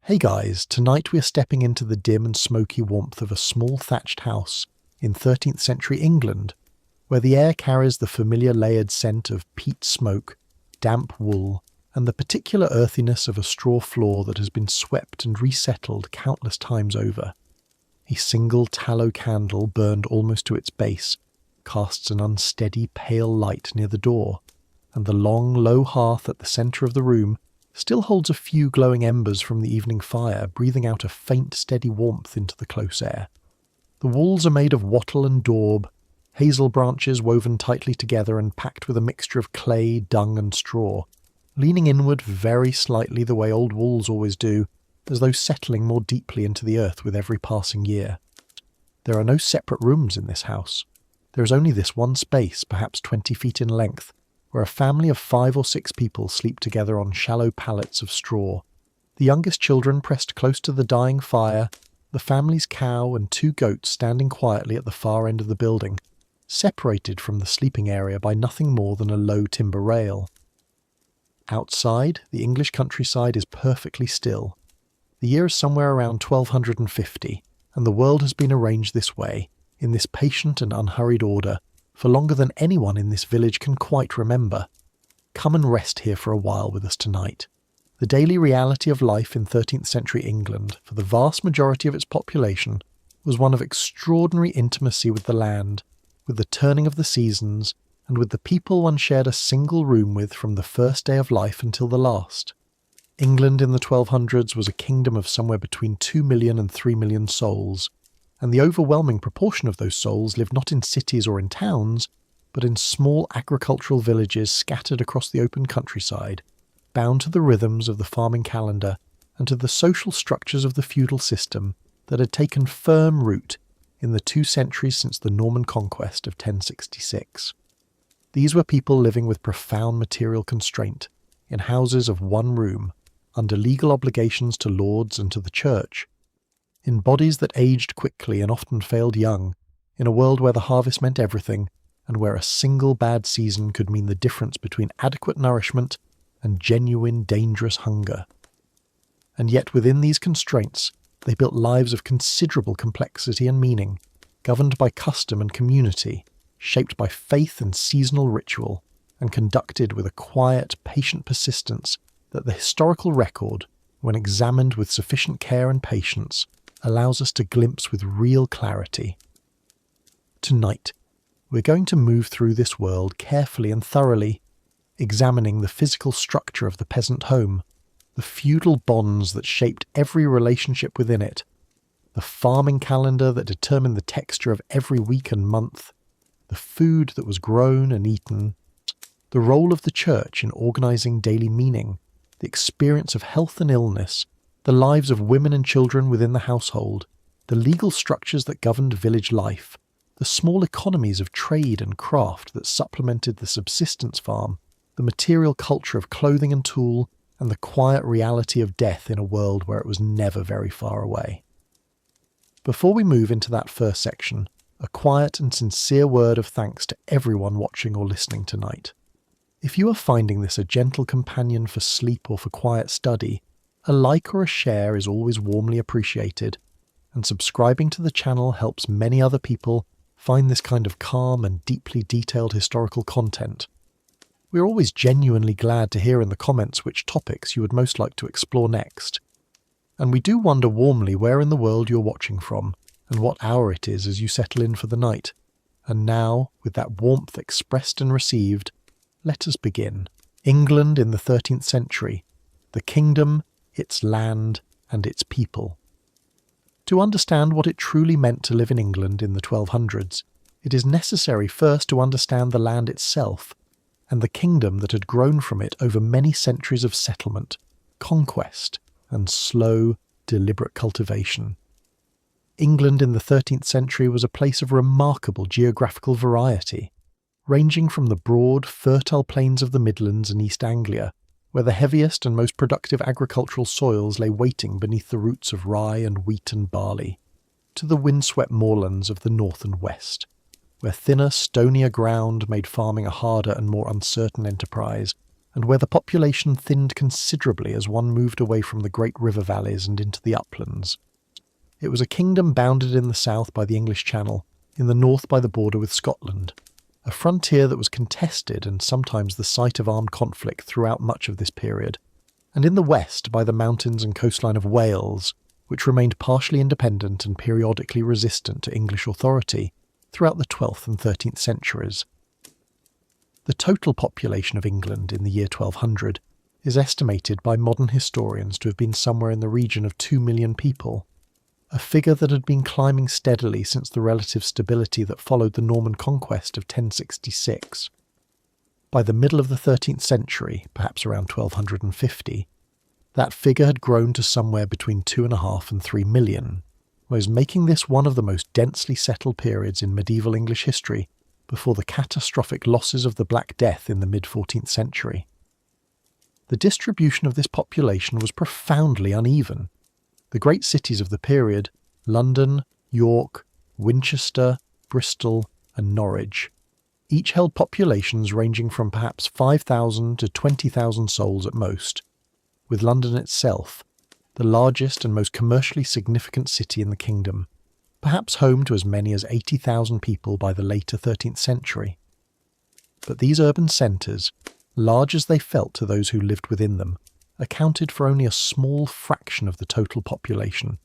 Hey guys, tonight we are stepping into the dim and smoky warmth of a small thatched house in 13th century England, where the air carries the familiar layered scent of peat smoke, damp wool, and the particular earthiness of a straw floor that has been swept and resettled countless times over. A single tallow candle, burned almost to its base, casts an unsteady pale light near the door, and the long, low hearth at the centre of the room still holds a few glowing embers from the evening fire, breathing out a faint, steady warmth into the close air. The walls are made of wattle and daub, hazel branches woven tightly together and packed with a mixture of clay, dung and straw, leaning inward very slightly the way old walls always do, as though settling more deeply into the earth with every passing year. There are no separate rooms in this house. There is only this one space, perhaps 20 feet in length, where a family of 5 or 6 people sleep together on shallow pallets of straw, the youngest children pressed close to the dying fire, the family's cow and 2 goats standing quietly at the far end of the building, separated from the sleeping area by nothing more than a low timber rail. Outside, the English countryside is perfectly still. The year is somewhere around 1250, and the world has been arranged this way, in this patient and unhurried order, for longer than anyone in this village can quite remember. Come and rest here for a while with us tonight. The daily reality of life in 13th century England, for the vast majority of its population, was one of extraordinary intimacy with the land, with the turning of the seasons, and with the people one shared a single room with from the first day of life until the last. England in the 1200s was a kingdom of somewhere between 2 million and 3 million souls, and the overwhelming proportion of those souls lived not in cities or in towns, but in small agricultural villages scattered across the open countryside, bound to the rhythms of the farming calendar and to the social structures of the feudal system that had taken firm root in the 2 centuries since the Norman conquest of 1066. These were people living with profound material constraint, in houses of one room, under legal obligations to lords and to the church, in bodies that aged quickly and often failed young, in a world where the harvest meant everything, and where a single bad season could mean the difference between adequate nourishment and genuine dangerous hunger. And yet within these constraints, they built lives of considerable complexity and meaning, governed by custom and community, shaped by faith and seasonal ritual, and conducted with a quiet, patient persistence that the historical record, when examined with sufficient care and patience, allows us to glimpse with real clarity. Tonight, we're going to move through this world carefully and thoroughly, examining the physical structure of the peasant home, the feudal bonds that shaped every relationship within it, the farming calendar that determined the texture of every week and month, the food that was grown and eaten, the role of the church in organising daily meaning, the experience of health and illness, the lives of women and children within the household, the legal structures that governed village life, the small economies of trade and craft that supplemented the subsistence farm, the material culture of clothing and tool, and the quiet reality of death in a world where it was never very far away. Before we move into that first section, a quiet and sincere word of thanks to everyone watching or listening tonight. If you are finding this a gentle companion for sleep or for quiet study, a like or a share is always warmly appreciated, and subscribing to the channel helps many other people find this kind of calm and deeply detailed historical content. We're always genuinely glad to hear in the comments which topics you would most like to explore next. And we do wonder warmly where in the world you're watching from, and what hour it is as you settle in for the night. And now, with that warmth expressed and received, let us begin. England in the 13th century, the kingdom, its land, and its people. To understand what it truly meant to live in England in the 1200s, it is necessary first to understand the land itself, and the kingdom that had grown from it over many centuries of settlement, conquest, and slow, deliberate cultivation. England in the 13th century was a place of remarkable geographical variety, ranging from the broad, fertile plains of the Midlands and East Anglia, where the heaviest and most productive agricultural soils lay waiting beneath the roots of rye and wheat and barley, to the windswept moorlands of the north and west, where thinner, stonier ground made farming a harder and more uncertain enterprise, and where the population thinned considerably as one moved away from the great river valleys and into the uplands. It was a kingdom bounded in the south by the English Channel, in the north by the border with Scotland, a frontier that was contested and sometimes the site of armed conflict throughout much of this period, and in the west by the mountains and coastline of Wales, which remained partially independent and periodically resistant to English authority throughout the 12th and 13th centuries. The total population of England in the year 1200 is estimated by modern historians to have been somewhere in the region of 2 million people, a figure that had been climbing steadily since the relative stability that followed the Norman conquest of 1066. By the middle of the 13th century, perhaps around 1250, that figure had grown to somewhere between 2.5 and 3 million, making this one of the most densely settled periods in medieval English history before the catastrophic losses of the Black Death in the mid-14th century. The distribution of this population was profoundly uneven. The great cities of the period, London, York, Winchester, Bristol, and Norwich, each held populations ranging from perhaps 5,000 to 20,000 souls at most, with London itself, the largest and most commercially significant city in the kingdom, perhaps home to as many as 80,000 people by the later 13th century. But these urban centres, large as they felt to those who lived within them, accounted for only a small fraction of the total population.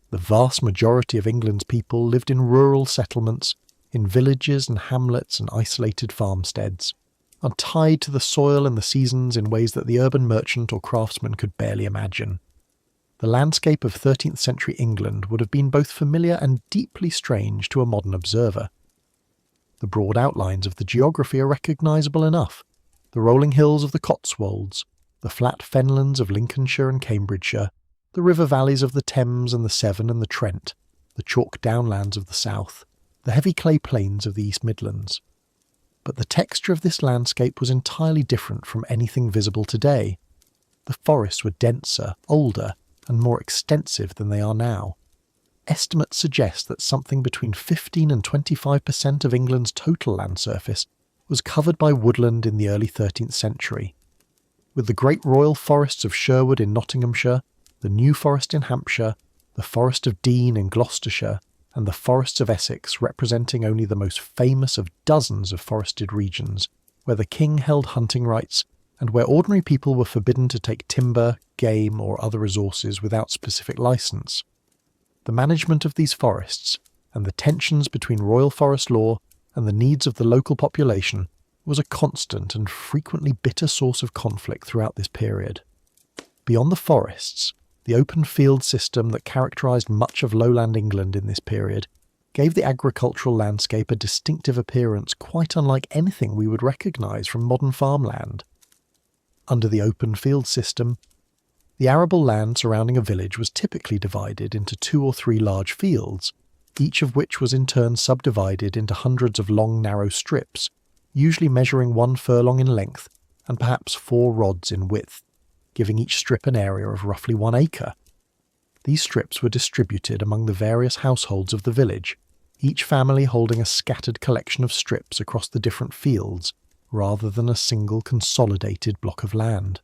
The vast majority of England's people lived in rural settlements, in villages and hamlets and isolated farmsteads, untied to the soil and the seasons in ways that the urban merchant or craftsman could barely imagine. The landscape of 13th century England would have been both familiar and deeply strange to a modern observer. The broad outlines of the geography are recognisable enough. The rolling hills of the Cotswolds, the flat fenlands of Lincolnshire and Cambridgeshire, the river valleys of the Thames and the Severn and the Trent, the chalk downlands of the south, the heavy clay plains of the East Midlands. But the texture of this landscape was entirely different from anything visible today. The forests were denser, older, and more extensive than they are now. Estimates suggest that something between 15 and 25% of England's total land surface was covered by woodland in the early 13th century. With the great royal forests of Sherwood in Nottinghamshire, the New Forest in Hampshire, the Forest of Dean in Gloucestershire, and the forests of Essex representing only the most famous of dozens of forested regions, where the king held hunting rights and where ordinary people were forbidden to take timber, game, or other resources without specific licence. The management of these forests, and the tensions between royal forest law and the needs of the local population, was a constant and frequently bitter source of conflict throughout this period. Beyond the forests, the open field system that characterised much of lowland England in this period gave the agricultural landscape a distinctive appearance quite unlike anything we would recognise from modern farmland. Under the open field system, the arable land surrounding a village was typically divided into 2 or 3 large fields, each of which was in turn subdivided into hundreds of long narrow strips, usually measuring 1 furlong in length and perhaps 4 rods in width, giving each strip an area of roughly 1 acre. These strips were distributed among the various households of the village, each family holding a scattered collection of strips across the different fields, rather than a single consolidated block of land.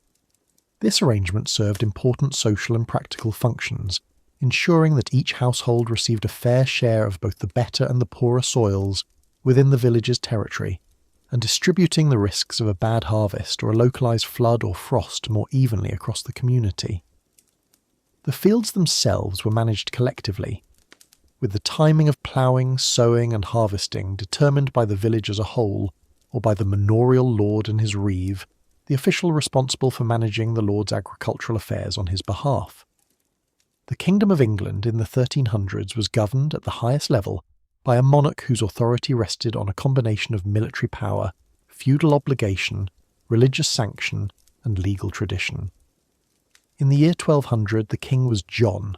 This arrangement served important social and practical functions, ensuring that each household received a fair share of both the better and the poorer soils within the village's territory, and distributing the risks of a bad harvest or a localised flood or frost more evenly across the community. The fields themselves were managed collectively, with the timing of ploughing, sowing and harvesting determined by the village as a whole, or by the manorial lord and his reeve, the official responsible for managing the lord's agricultural affairs on his behalf. The Kingdom of England in the 1300s was governed at the highest level by a monarch whose authority rested on a combination of military power, feudal obligation, religious sanction, and legal tradition. In the year 1200, the king was John,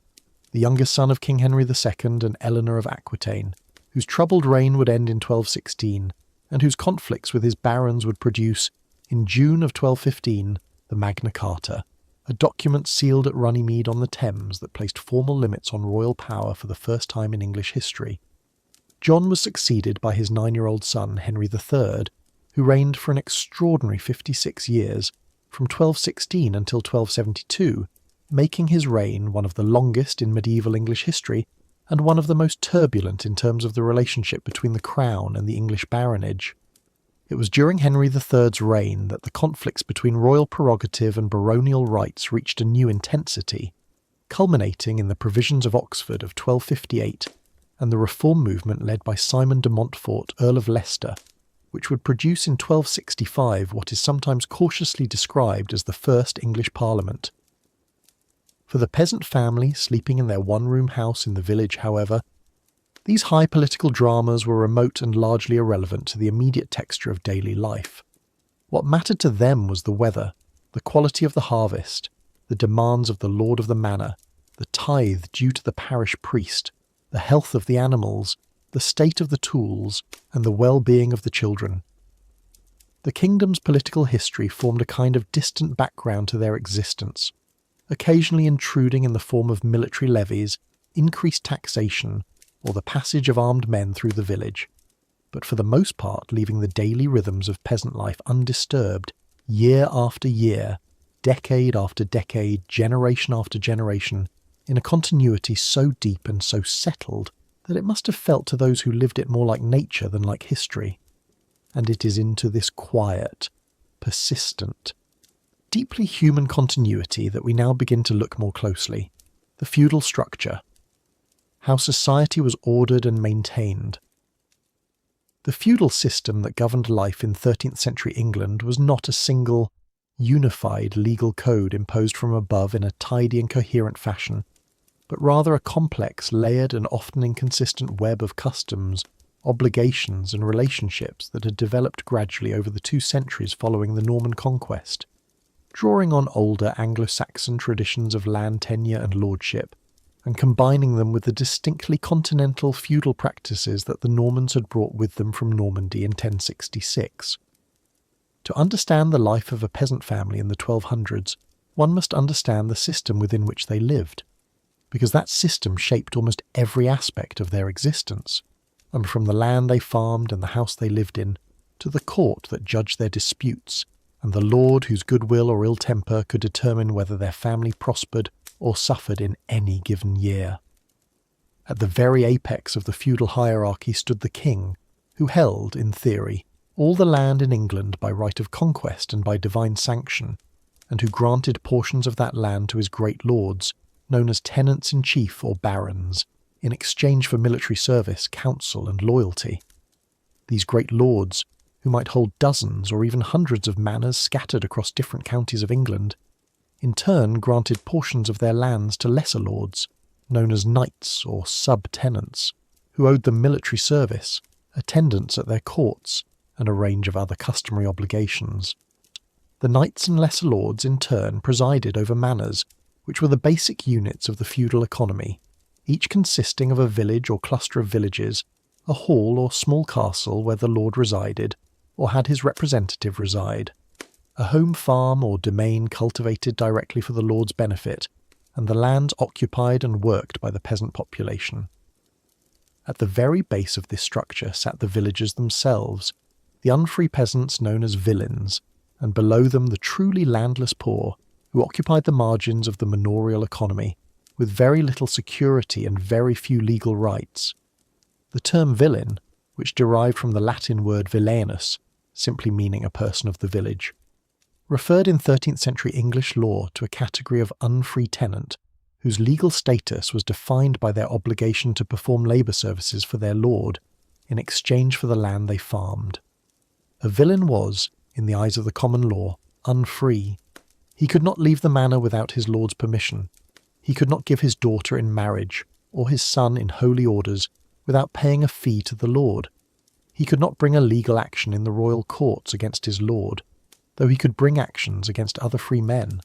the youngest son of King Henry II and Eleanor of Aquitaine, whose troubled reign would end in 1216, and whose conflicts with his barons would produce, in June of 1215, the Magna Carta, a document sealed at Runnymede on the Thames that placed formal limits on royal power for the first time in English history. John was succeeded by his 9-year-old son Henry III, who reigned for an extraordinary 56 years from 1216 until 1272, making his reign one of the longest in medieval English history and one of the most turbulent in terms of the relationship between the crown and the English baronage. It was during Henry III's reign that the conflicts between royal prerogative and baronial rights reached a new intensity, culminating in the Provisions of Oxford of 1258 and the reform movement led by Simon de Montfort, Earl of Leicester, which would produce in 1265 what is sometimes cautiously described as the First English Parliament. For the peasant family sleeping in their one-room house in the village, however, these high political dramas were remote and largely irrelevant to the immediate texture of daily life. What mattered to them was the weather, the quality of the harvest, the demands of the lord of the manor, the tithe due to the parish priest, the health of the animals, the state of the tools, and the well-being of the children. The kingdom's political history formed a kind of distant background to their existence, occasionally intruding in the form of military levies, increased taxation, or the passage of armed men through the village, but for the most part leaving the daily rhythms of peasant life undisturbed, year after year, decade after decade, generation after generation, in a continuity so deep and so settled that it must have felt to those who lived it more like nature than like history. And it is into this quiet, persistent, deeply human continuity that we now begin to look more closely. The feudal structure. How society was ordered and maintained. The feudal system that governed life in 13th century England was not a single, unified legal code imposed from above in a tidy and coherent fashion, but rather a complex, layered and often inconsistent web of customs, obligations and relationships that had developed gradually over the 2 centuries following the Norman conquest, drawing on older Anglo-Saxon traditions of land tenure and lordship, and combining them with the distinctly continental feudal practices that the Normans had brought with them from Normandy in 1066. To understand the life of a peasant family in the 1200s, one must understand the system within which they lived, because that system shaped almost every aspect of their existence, and from the land they farmed and the house they lived in, to the court that judged their disputes, and the lord whose goodwill or ill temper could determine whether their family prospered or suffered in any given year. At the very apex of the feudal hierarchy stood the king, who held, in theory, all the land in England by right of conquest and by divine sanction, and who granted portions of that land to his great lords, known as tenants-in-chief or barons, in exchange for military service, counsel and loyalty. These great lords, who might hold dozens or even hundreds of manors scattered across different counties of England, in turn granted portions of their lands to lesser lords, known as knights or sub-tenants, who owed them military service, attendance at their courts, and a range of other customary obligations. The knights and lesser lords in turn presided over manors, which were the basic units of the feudal economy, each consisting of a village or cluster of villages, a hall or small castle where the lord resided, or had his representative reside, a home farm or domain cultivated directly for the lord's benefit, and the lands occupied and worked by the peasant population. At the very base of this structure sat the villagers themselves, the unfree peasants known as villeins, and below them the truly landless poor, who occupied the margins of the manorial economy, with very little security and very few legal rights. The term villain, which derived from the Latin word villanus, simply meaning a person of the village, referred in 13th century English law to a category of unfree tenant, whose legal status was defined by their obligation to perform labour services for their lord in exchange for the land they farmed. A villain was, in the eyes of the common law, unfree. He could not leave the manor without his lord's permission. He could not give his daughter in marriage, or his son in holy orders, without paying a fee to the lord. He could not bring a legal action in the royal courts against his lord, though he could bring actions against other free men.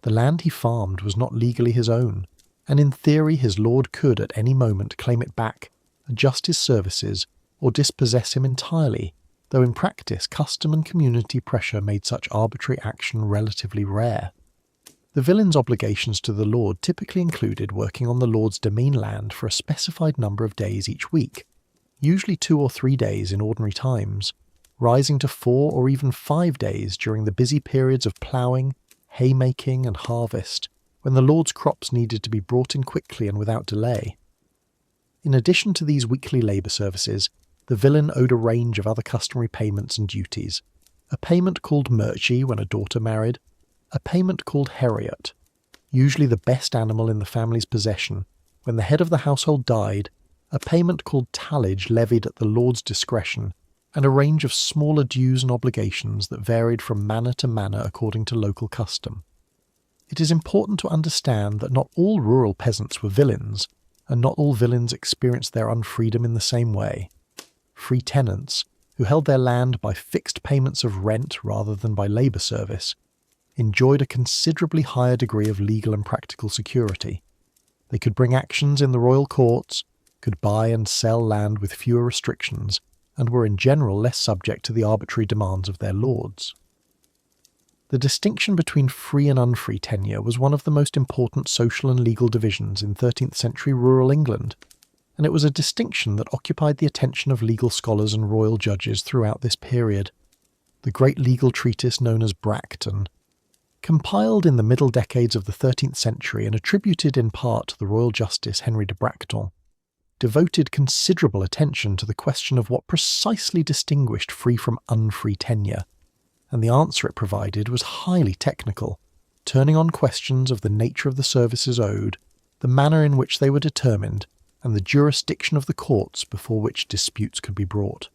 The land he farmed was not legally his own, and in theory his lord could at any moment claim it back, adjust his services, or dispossess him entirely, though in practice custom and community pressure made such arbitrary action relatively rare. The villain's obligations to the lord typically included working on the lord's demesne land for a specified number of days each week, usually 2 or 3 days in ordinary times, rising to 4 or even 5 days during the busy periods of ploughing, haymaking and harvest, when the lord's crops needed to be brought in quickly and without delay. In addition to these weekly labour services, the villein owed a range of other customary payments and duties. A payment called merchie when a daughter married, a payment called heriot, usually the best animal in the family's possession, when the head of the household died, a payment called tallage levied at the lord's discretion, and a range of smaller dues and obligations that varied from manor to manor according to local custom. It is important to understand that not all rural peasants were villeins, and not all villeins experienced their unfreedom in the same way. Free tenants, who held their land by fixed payments of rent rather than by labour service, enjoyed a considerably higher degree of legal and practical security. They could bring actions in the royal courts, could buy and sell land with fewer restrictions, and were in general less subject to the arbitrary demands of their lords. The distinction between free and unfree tenure was one of the most important social and legal divisions in 13th century rural England, and it was a distinction that occupied the attention of legal scholars and royal judges throughout this period. The great legal treatise known as Bracton, compiled in the middle decades of the 13th century and attributed in part to the royal justice Henry de Bracton, devoted considerable attention to the question of what precisely distinguished free from unfree tenure, and the answer it provided was highly technical, turning on questions of the nature of the services owed, the manner in which they were determined, and the jurisdiction of the courts before which disputes could be brought.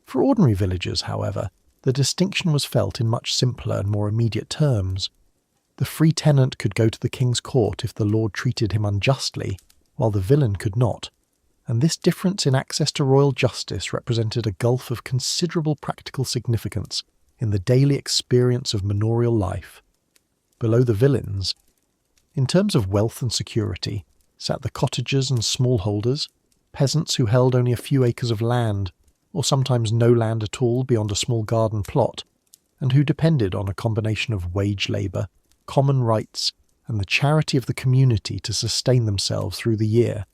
For ordinary villagers, however, the distinction was felt in much simpler and more immediate terms. The free tenant could go to the king's court if the lord treated him unjustly, while the villein could not, and this difference in access to royal justice represented a gulf of considerable practical significance in the daily experience of manorial life. Below the villeins, in terms of wealth and security, sat the cottagers and smallholders, peasants who held only a few acres of land, or sometimes no land at all beyond a small garden plot, and who depended on a combination of wage labour, common rights, and the charity of the community to sustain themselves through the year.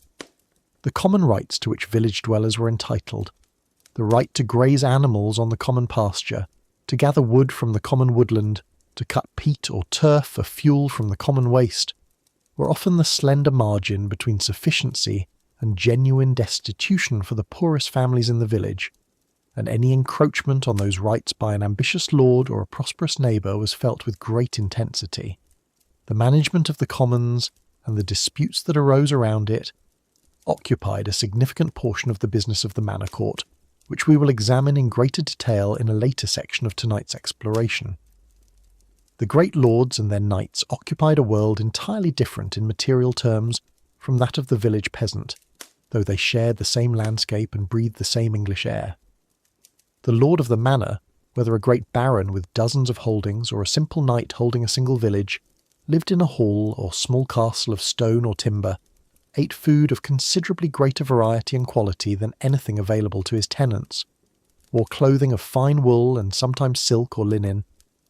The common rights to which village dwellers were entitled, the right to graze animals on the common pasture, to gather wood from the common woodland, to cut peat or turf for fuel from the common waste, were often the slender margin between sufficiency and genuine destitution for the poorest families in the village, and any encroachment on those rights by an ambitious lord or a prosperous neighbour was felt with great intensity. The management of the commons, and the disputes that arose around it, occupied a significant portion of the business of the manor court, which we will examine in greater detail in a later section of tonight's exploration. The great lords and their knights occupied a world entirely different in material terms from that of the village peasant, though they shared the same landscape and breathed the same English air. The lord of the manor, whether a great baron with dozens of holdings or a simple knight holding a single village, lived in a hall or small castle of stone or timber, ate food of considerably greater variety and quality than anything available to his tenants, wore clothing of fine wool and sometimes silk or linen,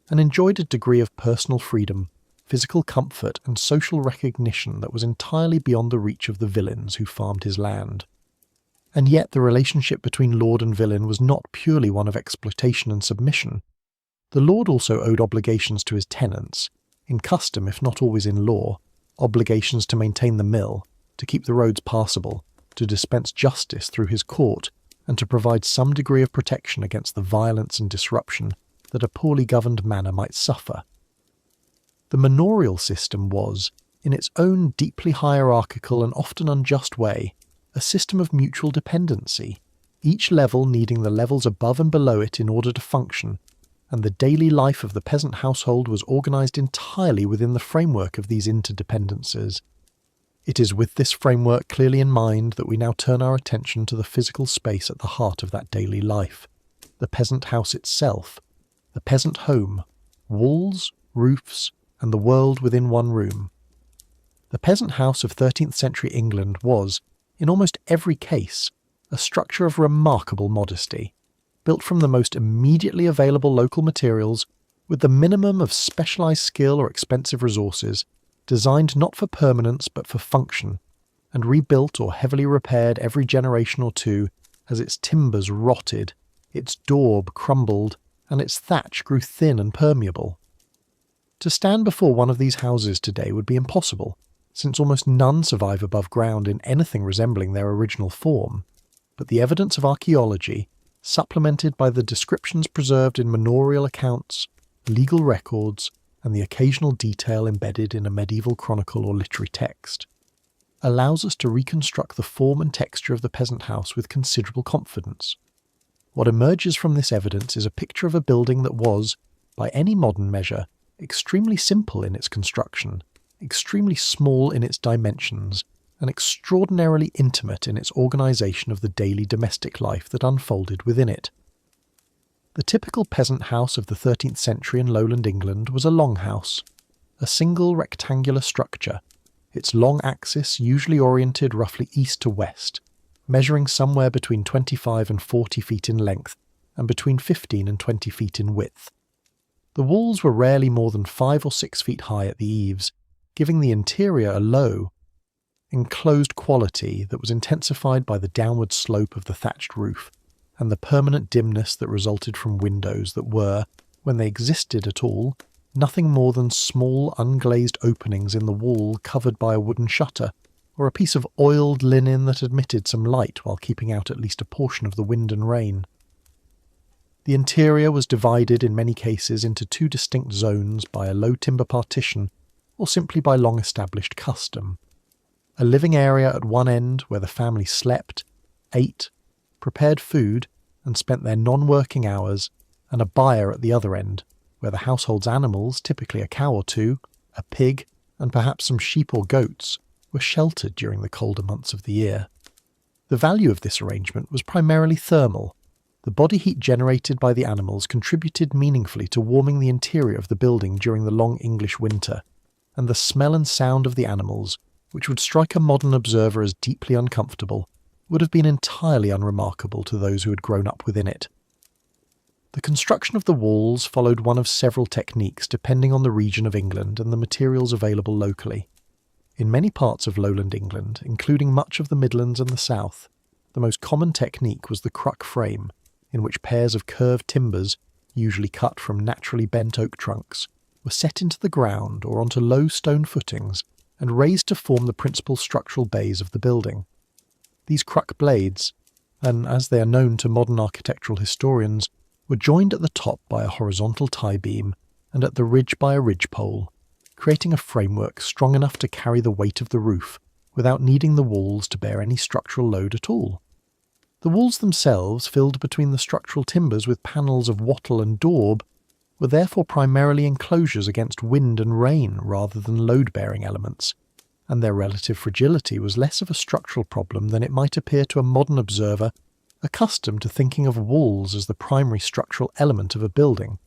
and enjoyed a degree of personal freedom, physical comfort and social recognition that was entirely beyond the reach of the villeins who farmed his land. And yet the relationship between lord and villein was not purely one of exploitation and submission. The lord also owed obligations to his tenants, in custom if not always in law, obligations to maintain the mill, to keep the roads passable, to dispense justice through his court, and to provide some degree of protection against the violence and disruption that a poorly governed manor might suffer. The manorial system was, in its own deeply hierarchical and often unjust way, a system of mutual dependency, each level needing the levels above and below it in order to function, and the daily life of the peasant household was organised entirely within the framework of these interdependencies. It is with this framework clearly in mind that we now turn our attention to the physical space at the heart of that daily life, the peasant house itself, the peasant home, walls, roofs, and the world within one room. The peasant house of 13th century England was, in almost every case, a structure of remarkable modesty, built from the most immediately available local materials, with the minimum of specialised skill or expensive resources, designed not for permanence but for function, and rebuilt or heavily repaired every generation or two as its timbers rotted, its daub crumbled, and its thatch grew thin and permeable. To stand before one of these houses today would be impossible, since almost none survive above ground in anything resembling their original form, but the evidence of archaeology, supplemented by the descriptions preserved in manorial accounts, legal records, and the occasional detail embedded in a medieval chronicle or literary text, allows us to reconstruct the form and texture of the peasant house with considerable confidence. What emerges from this evidence is a picture of a building that was, by any modern measure, extremely simple in its construction, extremely small in its dimensions, and extraordinarily intimate in its organisation of the daily domestic life that unfolded within it. The typical peasant house of the 13th century in lowland England was a longhouse, a single rectangular structure, its long axis usually oriented roughly east to west, measuring somewhere between 25 and 40 feet in length and between 15 and 20 feet in width. The walls were rarely more than 5 or 6 feet high at the eaves, giving the interior a low, enclosed quality that was intensified by the downward slope of the thatched roof and the permanent dimness that resulted from windows that were, when they existed at all, nothing more than small unglazed openings in the wall covered by a wooden shutter, or a piece of oiled linen that admitted some light while keeping out at least a portion of the wind and rain. The interior was divided in many cases into 2 distinct zones by a low timber partition, or simply by long-established custom. A living area at one end where the family slept, ate, prepared food, and spent their non-working hours, and a byre at the other end, where the household's animals, typically a cow or 2, a pig, and perhaps some sheep or goats, were sheltered during the colder months of the year. The value of this arrangement was primarily thermal. The body heat generated by the animals contributed meaningfully to warming the interior of the building during the long English winter, and the smell and sound of the animals, which would strike a modern observer as deeply uncomfortable, would have been entirely unremarkable to those who had grown up within it. The construction of the walls followed one of several techniques depending on the region of England and the materials available locally. In many parts of lowland England, including much of the Midlands and the South, the most common technique was the cruck frame, in which pairs of curved timbers, usually cut from naturally bent oak trunks, were set into the ground or onto low stone footings and raised to form the principal structural bays of the building. These cruck blades, and as they are known to modern architectural historians, were joined at the top by a horizontal tie beam and at the ridge by a ridge pole, creating a framework strong enough to carry the weight of the roof without needing the walls to bear any structural load at all. The walls themselves, filled between the structural timbers with panels of wattle and daub, were therefore primarily enclosures against wind and rain rather than load-bearing elements, and their relative fragility was less of a structural problem than it might appear to a modern observer accustomed to thinking of walls as the primary structural element of a building.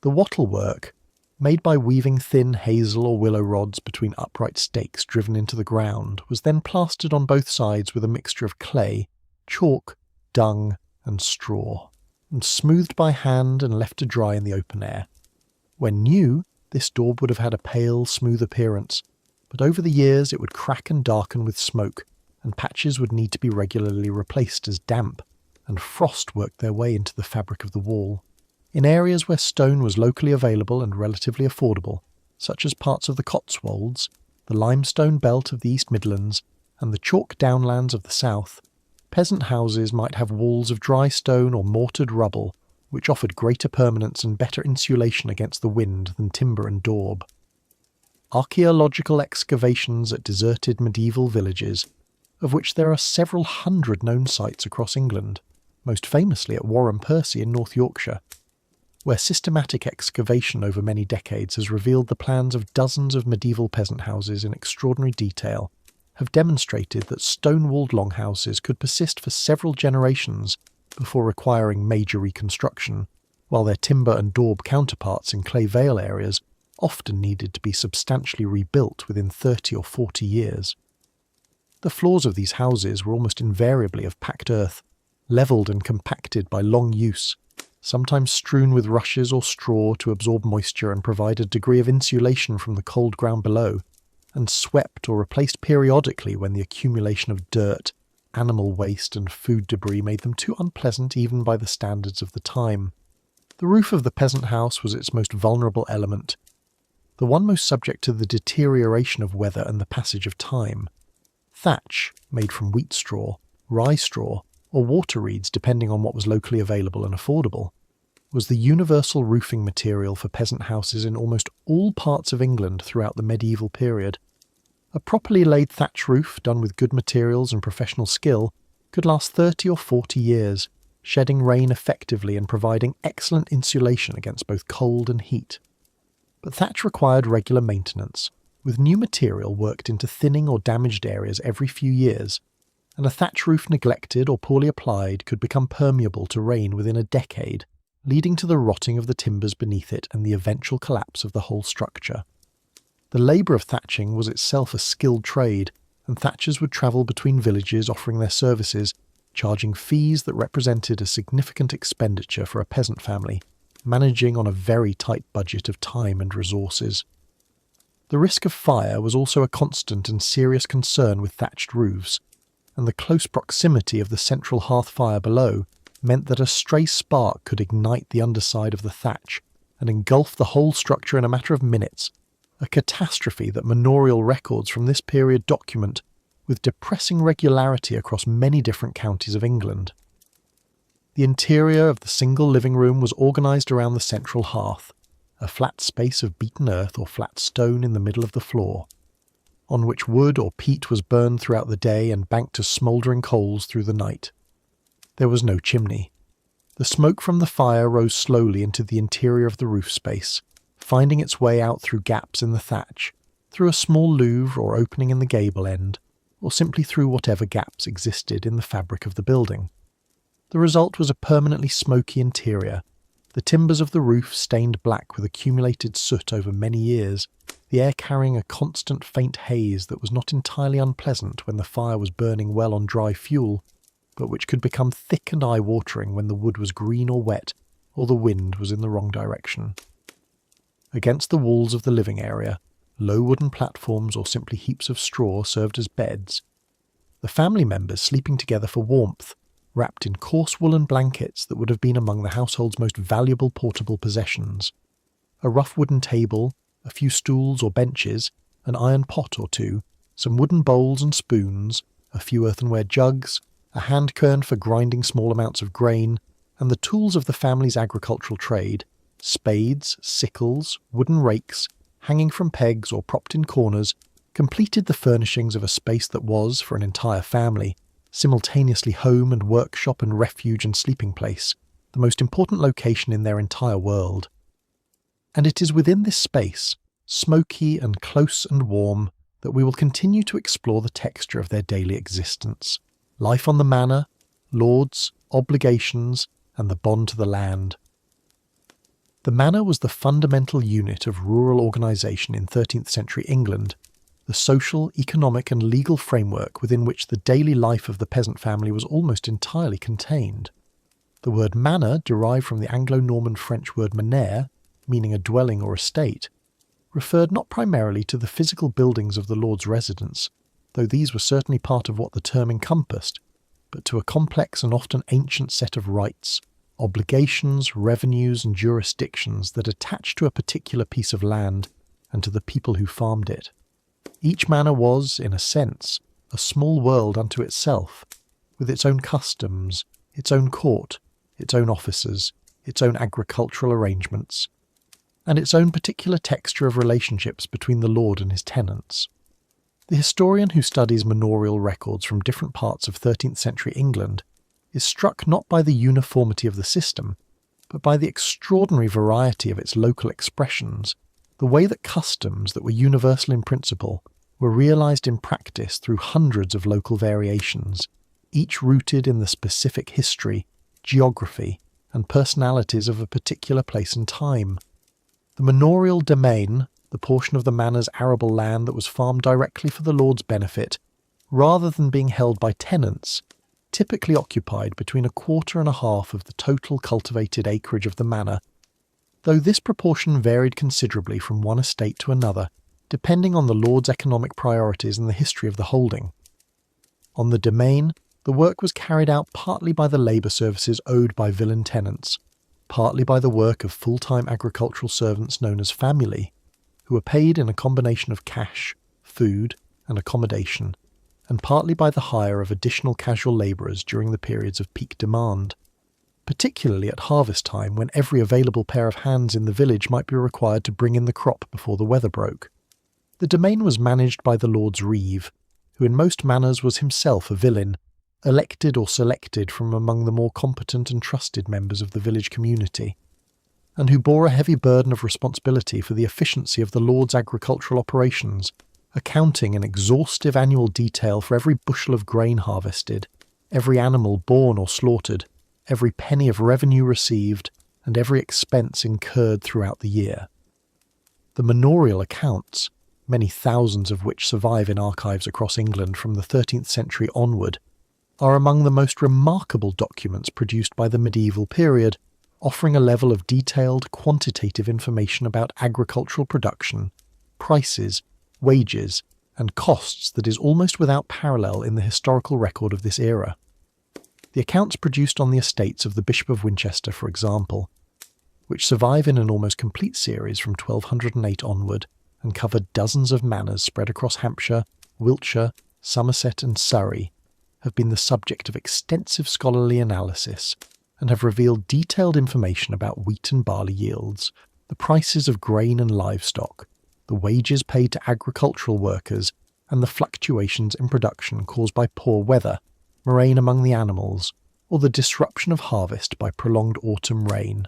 The wattle work, made by weaving thin hazel or willow rods between upright stakes driven into the ground, was then plastered on both sides with a mixture of clay, chalk, dung, and straw, and smoothed by hand and left to dry in the open air. When new, this daub would have had a pale, smooth appearance, but over the years it would crack and darken with smoke, and patches would need to be regularly replaced as damp and frost worked their way into the fabric of the wall. In areas where stone was locally available and relatively affordable, such as parts of the Cotswolds, the limestone belt of the East Midlands, and the chalk downlands of the south, peasant houses might have walls of dry stone or mortared rubble, which offered greater permanence and better insulation against the wind than timber and daub. Archaeological excavations at deserted medieval villages, of which there are several hundred known sites across England, most famously at Warham Percy in North Yorkshire, where systematic excavation over many decades has revealed the plans of dozens of medieval peasant houses in extraordinary detail, have demonstrated that stone-walled longhouses could persist for several generations before requiring major reconstruction, while their timber and daub counterparts in clay vale areas often needed to be substantially rebuilt within 30 or 40 years. The floors of these houses were almost invariably of packed earth, levelled and compacted by long use, sometimes strewn with rushes or straw to absorb moisture and provide a degree of insulation from the cold ground below, and swept or replaced periodically when the accumulation of dirt, animal waste and food debris made them too unpleasant even by the standards of the time. The roof of the peasant house was its most vulnerable element, the one most subject to the deterioration of weather and the passage of time. Thatch, made from wheat straw, rye straw, or water reeds depending on what was locally available and affordable, was the universal roofing material for peasant houses in almost all parts of England throughout the medieval period. A properly laid thatch roof, done with good materials and professional skill, could last 30 or 40 years, shedding rain effectively and providing excellent insulation against both cold and heat. But thatch required regular maintenance, with new material worked into thinning or damaged areas every few years, and a thatch roof neglected or poorly applied could become permeable to rain within a decade, leading to the rotting of the timbers beneath it and the eventual collapse of the whole structure. The labour of thatching was itself a skilled trade, and thatchers would travel between villages offering their services, charging fees that represented a significant expenditure for a peasant family, managing on a very tight budget of time and resources. The risk of fire was also a constant and serious concern with thatched roofs, and the close proximity of the central hearth fire below meant that a stray spark could ignite the underside of the thatch and engulf the whole structure in a matter of minutes, a catastrophe that manorial records from this period document with depressing regularity across many different counties of England. The interior of the single living room was organised around the central hearth, a flat space of beaten earth or flat stone in the middle of the floor, on which wood or peat was burned throughout the day and banked as smouldering coals through the night. There was no chimney. The smoke from the fire rose slowly into the interior of the roof space, finding its way out through gaps in the thatch, through a small louvre or opening in the gable end, or simply through whatever gaps existed in the fabric of the building. The result was a permanently smoky interior, the timbers of the roof stained black with accumulated soot over many years, the air carrying a constant faint haze that was not entirely unpleasant when the fire was burning well on dry fuel, but which could become thick and eye-watering when the wood was green or wet, or the wind was in the wrong direction. Against the walls of the living area, low wooden platforms or simply heaps of straw served as beds. The family members sleeping together for warmth, wrapped in coarse woolen blankets that would have been among the household's most valuable portable possessions. A rough wooden table, a few stools or benches, an iron pot or two, some wooden bowls and spoons, a few earthenware jugs, a hand quern for grinding small amounts of grain, and the tools of the family's agricultural trade, spades, sickles, wooden rakes, hanging from pegs or propped in corners, completed the furnishings of a space that was, for an entire family, simultaneously home and workshop and refuge and sleeping place, the most important location in their entire world. And it is within this space, smoky and close and warm, that we will continue to explore the texture of their daily existence, life on the manor, lords, obligations, and the bond to the land. The manor was the fundamental unit of rural organisation in 13th century England, the social, economic and legal framework within which the daily life of the peasant family was almost entirely contained. The word manor, derived from the Anglo-Norman French word manere, meaning a dwelling or estate, referred not primarily to the physical buildings of the lord's residence, though these were certainly part of what the term encompassed, but to a complex and often ancient set of rights, obligations, revenues and jurisdictions that attached to a particular piece of land and to the people who farmed it. Each manor was, in a sense, a small world unto itself, with its own customs, its own court, its own officers, its own agricultural arrangements, and its own particular texture of relationships between the lord and his tenants. The historian who studies manorial records from different parts of 13th century England is struck not by the uniformity of the system, but by the extraordinary variety of its local expressions, the way that customs that were universal in principle were realised in practice through hundreds of local variations, each rooted in the specific history, geography, and personalities of a particular place and time. The manorial domain, the portion of the manor's arable land that was farmed directly for the lord's benefit, rather than being held by tenants, typically occupied between 1/4 of the total cultivated acreage of the manor, though this proportion varied considerably from one estate to another, depending on the lord's economic priorities and the history of the holding. On the domain, The work was carried out partly by the labour services owed by villein tenants, partly by the work of full-time agricultural servants known as famuli, who were paid in a combination of cash, food, and accommodation, and partly by the hire of additional casual labourers during the periods of peak demand, particularly at harvest time when every available pair of hands in the village might be required to bring in the crop before the weather broke. The domain was managed by the Lord's Reeve, who in most manors was himself a villein, elected or selected from among the more competent and trusted members of the village community, and who bore a heavy burden of responsibility for the efficiency of the Lord's agricultural operations, accounting in exhaustive annual detail for every bushel of grain harvested, every animal born or slaughtered, every penny of revenue received, and every expense incurred throughout the year. The manorial accounts, many thousands of which survive in archives across England from the 13th century onward, are among the most remarkable documents produced by the medieval period, offering a level of detailed, quantitative information about agricultural production, prices, wages, and costs that is almost without parallel in the historical record of this era. The accounts produced on the estates of the Bishop of Winchester, for example, which survive in an almost complete series from 1208 onward and cover dozens of manors spread across Hampshire, Wiltshire, Somerset and Surrey, have been the subject of extensive scholarly analysis and have revealed detailed information about wheat and barley yields, the prices of grain and livestock, the wages paid to agricultural workers, and the fluctuations in production caused by poor weather, murrain among the animals, or the disruption of harvest by prolonged autumn rain.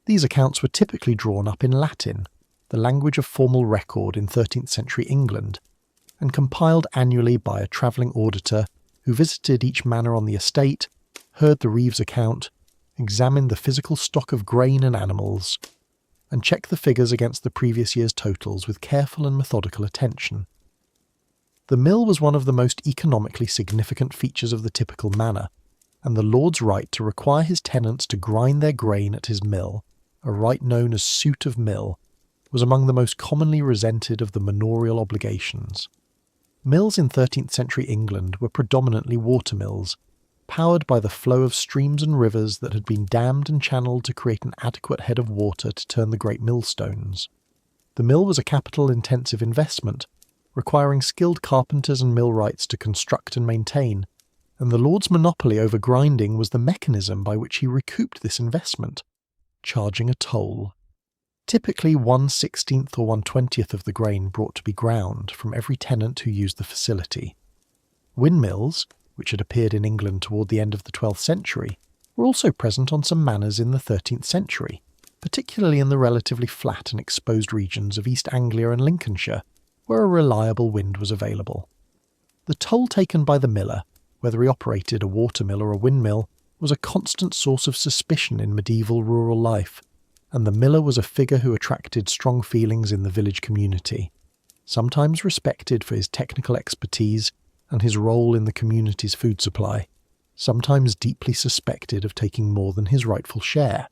These accounts were typically drawn up in Latin, the language of formal record in 13th century England, and compiled annually by a travelling auditor who visited each manor on the estate, heard the Reeve's account, examined the physical stock of grain and animals, and checked the figures against the previous year's totals with careful and methodical attention. The mill was one of the most economically significant features of the typical manor, and the lord's right to require his tenants to grind their grain at his mill, a right known as suit of mill, was among the most commonly resented of the manorial obligations. Mills in 13th century England were predominantly water mills, powered by the flow of streams and rivers that had been dammed and channeled to create an adequate head of water to turn the great millstones. The mill was a capital-intensive investment, requiring skilled carpenters and millwrights to construct and maintain, and the lord's monopoly over grinding was the mechanism by which he recouped this investment, charging a toll. Typically 1/16 or 1/20 of the grain brought to be ground from every tenant who used the facility. Windmills, which had appeared in England toward the end of the 12th century, were also present on some manors in the 13th century, particularly in the relatively flat and exposed regions of East Anglia and Lincolnshire, where a reliable wind was available. The toll taken by the miller, whether he operated a watermill or a windmill, was a constant source of suspicion in medieval rural life, and the miller was a figure who attracted strong feelings in the village community, sometimes respected for his technical expertise and his role in the community's food supply, sometimes deeply suspected of taking more than his rightful share.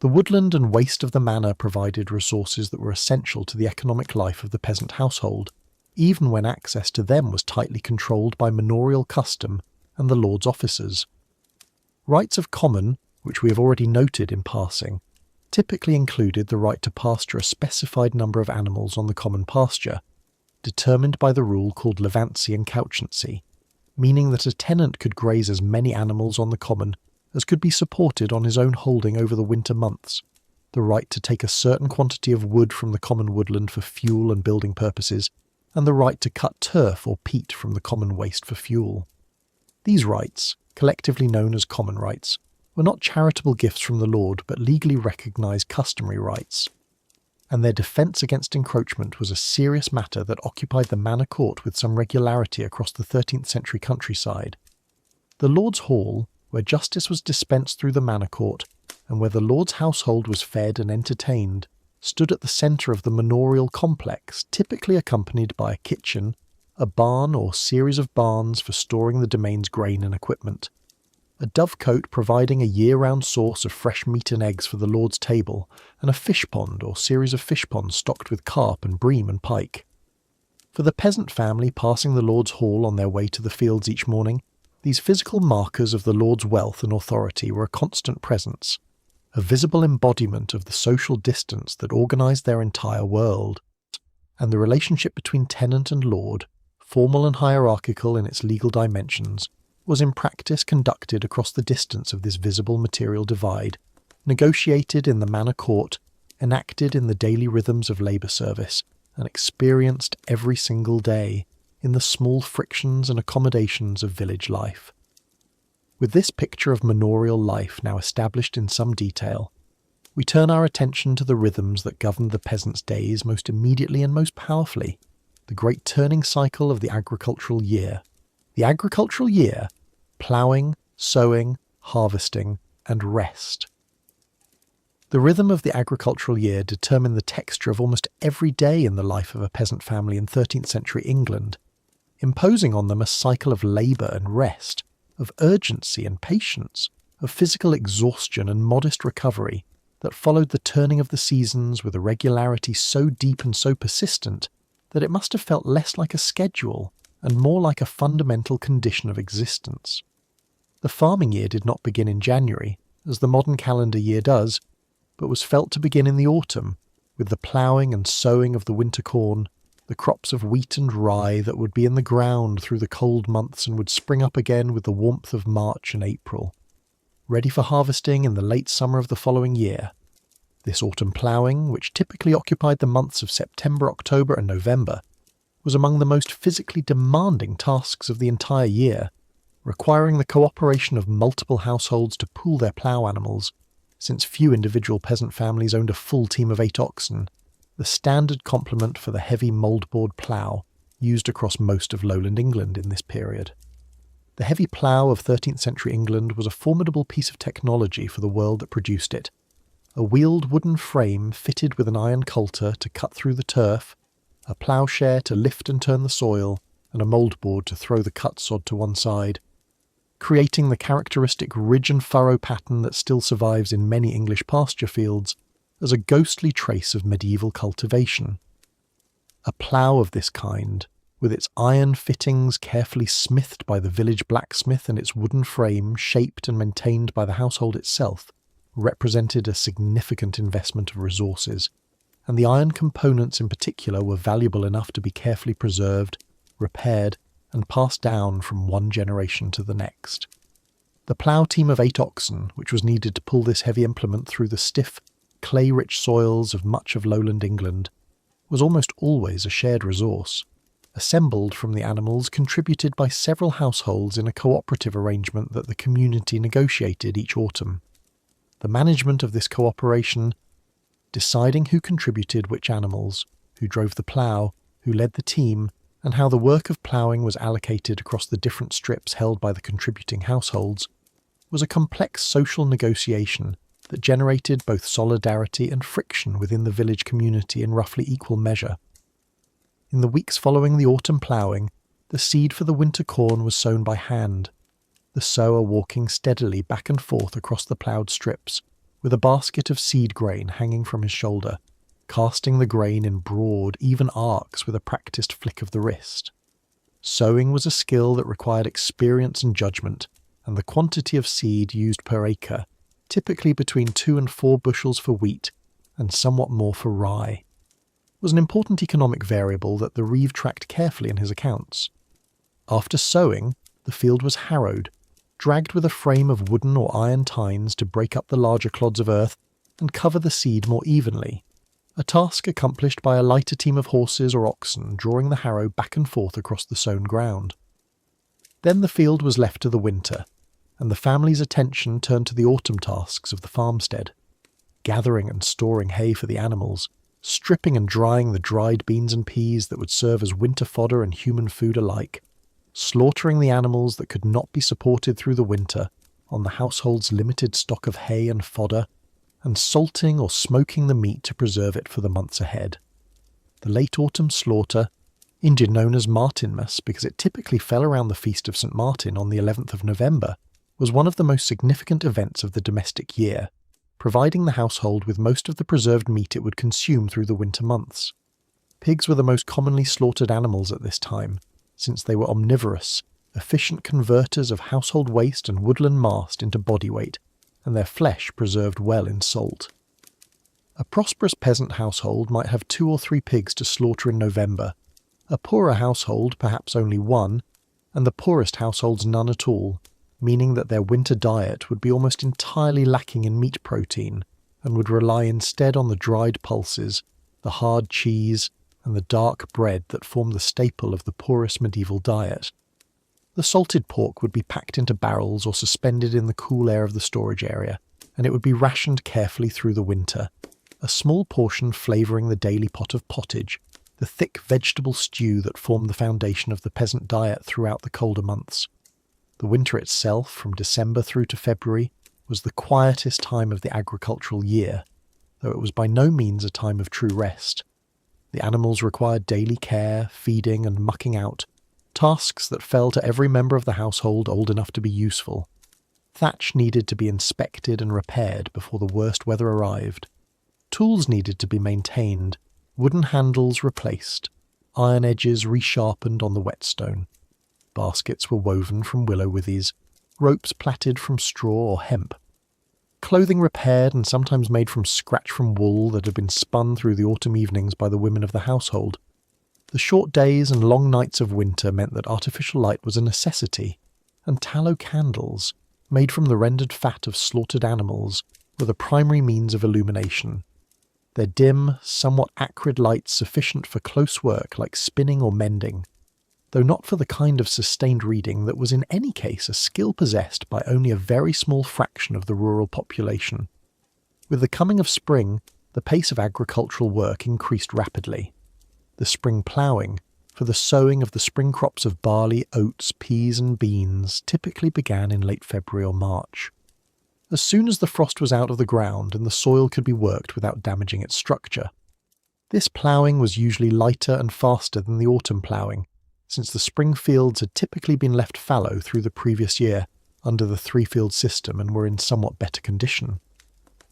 The woodland and waste of the manor provided resources that were essential to the economic life of the peasant household, even when access to them was tightly controlled by manorial custom and the lord's officers. Rights of common, which we have already noted in passing, typically included the right to pasture a specified number of animals on the common pasture, determined by the rule called levancy and couchancy, meaning that a tenant could graze as many animals on the common as could be supported on his own holding over the winter months, the right to take a certain quantity of wood from the common woodland for fuel and building purposes, and the right to cut turf or peat from the common waste for fuel. These rights, collectively known as common rights, were not charitable gifts from the lord but legally recognised customary rights, and their defence against encroachment was a serious matter that occupied the manor court with some regularity across the 13th century countryside. The Lord's Hall, where justice was dispensed through the manor court, and where the lord's household was fed and entertained, stood at the centre of the manorial complex, typically accompanied by a kitchen, a barn or series of barns for storing the domain's grain and equipment, a dovecote providing a year-round source of fresh meat and eggs for the lord's table, and a fish pond or series of fish ponds stocked with carp and bream and pike. For the peasant family passing the lord's hall on their way to the fields each morning, These physical markers of the Lord's wealth and authority were a constant presence, a visible embodiment of the social distance that organised their entire world, and the relationship between tenant and lord, formal and hierarchical in its legal dimensions, was in practice conducted across the distance of this visible material divide, negotiated in the manor court, enacted in the daily rhythms of labour service, and experienced every single day in the small frictions and accommodations of village life. With this picture of manorial life now established in some detail, we turn our attention to the rhythms that governed the peasants' days most immediately and most powerfully, the great turning cycle of the agricultural year. The agricultural year, ploughing, sowing, harvesting, and rest. The rhythm of the agricultural year determined the texture of almost every day in the life of a peasant family in 13th century England, imposing on them a cycle of labour and rest, of urgency and patience, of physical exhaustion and modest recovery that followed the turning of the seasons with a regularity so deep and so persistent that it must have felt less like a schedule and more like a fundamental condition of existence. The farming year did not begin in January, as the modern calendar year does, but was felt to begin in the autumn, with the ploughing and sowing of the winter corn, the crops of wheat and rye that would be in the ground through the cold months and would spring up again with the warmth of March and April, ready for harvesting in the late summer of the following year. This autumn ploughing, which typically occupied the months of September, October and November, was among the most physically demanding tasks of the entire year, requiring the cooperation of multiple households to pool their plough animals, since few individual peasant families owned a full team of 8 oxen, the standard complement for the heavy mouldboard plough used across most of lowland England in this period. The heavy plough of 13th century England was a formidable piece of technology for the world that produced it. A wheeled wooden frame fitted with an iron coulter to cut through the turf, a ploughshare to lift and turn the soil, and a mouldboard to throw the cut sod to one side, creating the characteristic ridge and furrow pattern that still survives in many English pasture fields as a ghostly trace of medieval cultivation. A plough of this kind, with its iron fittings carefully smithed by the village blacksmith and its wooden frame shaped and maintained by the household itself, represented a significant investment of resources, and the iron components in particular were valuable enough to be carefully preserved, repaired, and passed down from one generation to the next. The plough team of 8 oxen, which was needed to pull this heavy implement through the stiff, clay-rich soils of much of lowland England, was almost always a shared resource, assembled from the animals contributed by several households in a cooperative arrangement that the community negotiated each autumn. The management of this cooperation, deciding who contributed which animals, who drove the plough, who led the team, and how the work of ploughing was allocated across the different strips held by the contributing households, was a complex social negotiation that generated both solidarity and friction within the village community in roughly equal measure. In the weeks following the autumn ploughing, the seed for the winter corn was sown by hand, the sower walking steadily back and forth across the ploughed strips, with a basket of seed grain hanging from his shoulder, casting the grain in broad, even arcs with a practised flick of the wrist. Sowing was a skill that required experience and judgment, and the quantity of seed used per acre, typically between 2 and 4 bushels for wheat and somewhat more for rye, was an important economic variable that the Reeve tracked carefully in his accounts. After sowing, the field was harrowed, dragged with a frame of wooden or iron tines to break up the larger clods of earth and cover the seed more evenly, a task accomplished by a lighter team of horses or oxen drawing the harrow back and forth across the sown ground. Then the field was left to the winter, and the family's attention turned to the autumn tasks of the farmstead, gathering and storing hay for the animals, stripping and drying the dried beans and peas that would serve as winter fodder and human food alike, slaughtering the animals that could not be supported through the winter on the household's limited stock of hay and fodder, and salting or smoking the meat to preserve it for the months ahead. The late autumn slaughter, Indian known as Martinmas because it typically fell around the feast of St. Martin on the 11th of November, was one of the most significant events of the domestic year, providing the household with most of the preserved meat it would consume through the winter months. Pigs were the most commonly slaughtered animals at this time, since they were omnivorous efficient converters of household waste and woodland mast into body weight, and their flesh preserved well in salt. A prosperous peasant household might have 2 or 3 pigs to slaughter in November, a poorer household perhaps only 1, and the poorest households none at all, meaning that their winter diet would be almost entirely lacking in meat protein, and would rely instead on the dried pulses, the hard cheese, and the dark bread that form the staple of the poorest medieval diet. The salted pork would be packed into barrels or suspended in the cool air of the storage area, and it would be rationed carefully through the winter, a small portion flavouring the daily pot of pottage, the thick vegetable stew that formed the foundation of the peasant diet throughout the colder months. The winter itself, from December through to February, was the quietest time of the agricultural year, though it was by no means a time of true rest. The animals required daily care, feeding and mucking out, tasks that fell to every member of the household old enough to be useful. Thatch needed to be inspected and repaired before the worst weather arrived. Tools needed to be maintained, wooden handles replaced, iron edges resharpened on the whetstone. Baskets were woven from willow withies, ropes plaited from straw or hemp. Clothing repaired and sometimes made from scratch from wool that had been spun through the autumn evenings by the women of the household. The short days and long nights of winter meant that artificial light was a necessity, and tallow candles, made from the rendered fat of slaughtered animals, were the primary means of illumination. Their dim, somewhat acrid light sufficient for close work like spinning or mending, though not for the kind of sustained reading that was in any case a skill possessed by only a very small fraction of the rural population. With the coming of spring, the pace of agricultural work increased rapidly. The spring ploughing, for the sowing of the spring crops of barley, oats, peas and beans, typically began in late February or March. As soon as the frost was out of the ground and the soil could be worked without damaging its structure. This ploughing was usually lighter and faster than the autumn ploughing, since the spring fields had typically been left fallow through the previous year under the 3-field system and were in somewhat better condition.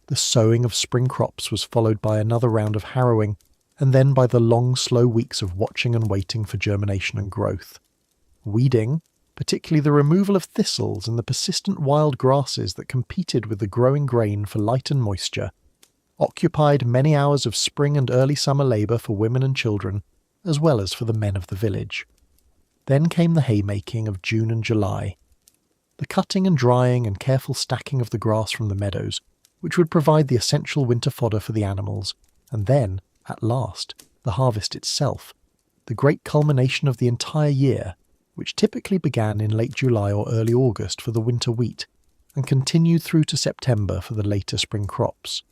The sowing of spring crops was followed by another round of harrowing, and then by the long, slow weeks of watching and waiting for germination and growth. Weeding, particularly the removal of thistles and the persistent wild grasses that competed with the growing grain for light and moisture, occupied many hours of spring and early summer labour for women and children, as well as for the men of the village. Then came the haymaking of June and July, the cutting and drying and careful stacking of the grass from the meadows, which would provide the essential winter fodder for the animals, and then, at last, the harvest itself, the great culmination of the entire year, which typically began in late July or early August for the winter wheat, and continued through to September for the later spring crops,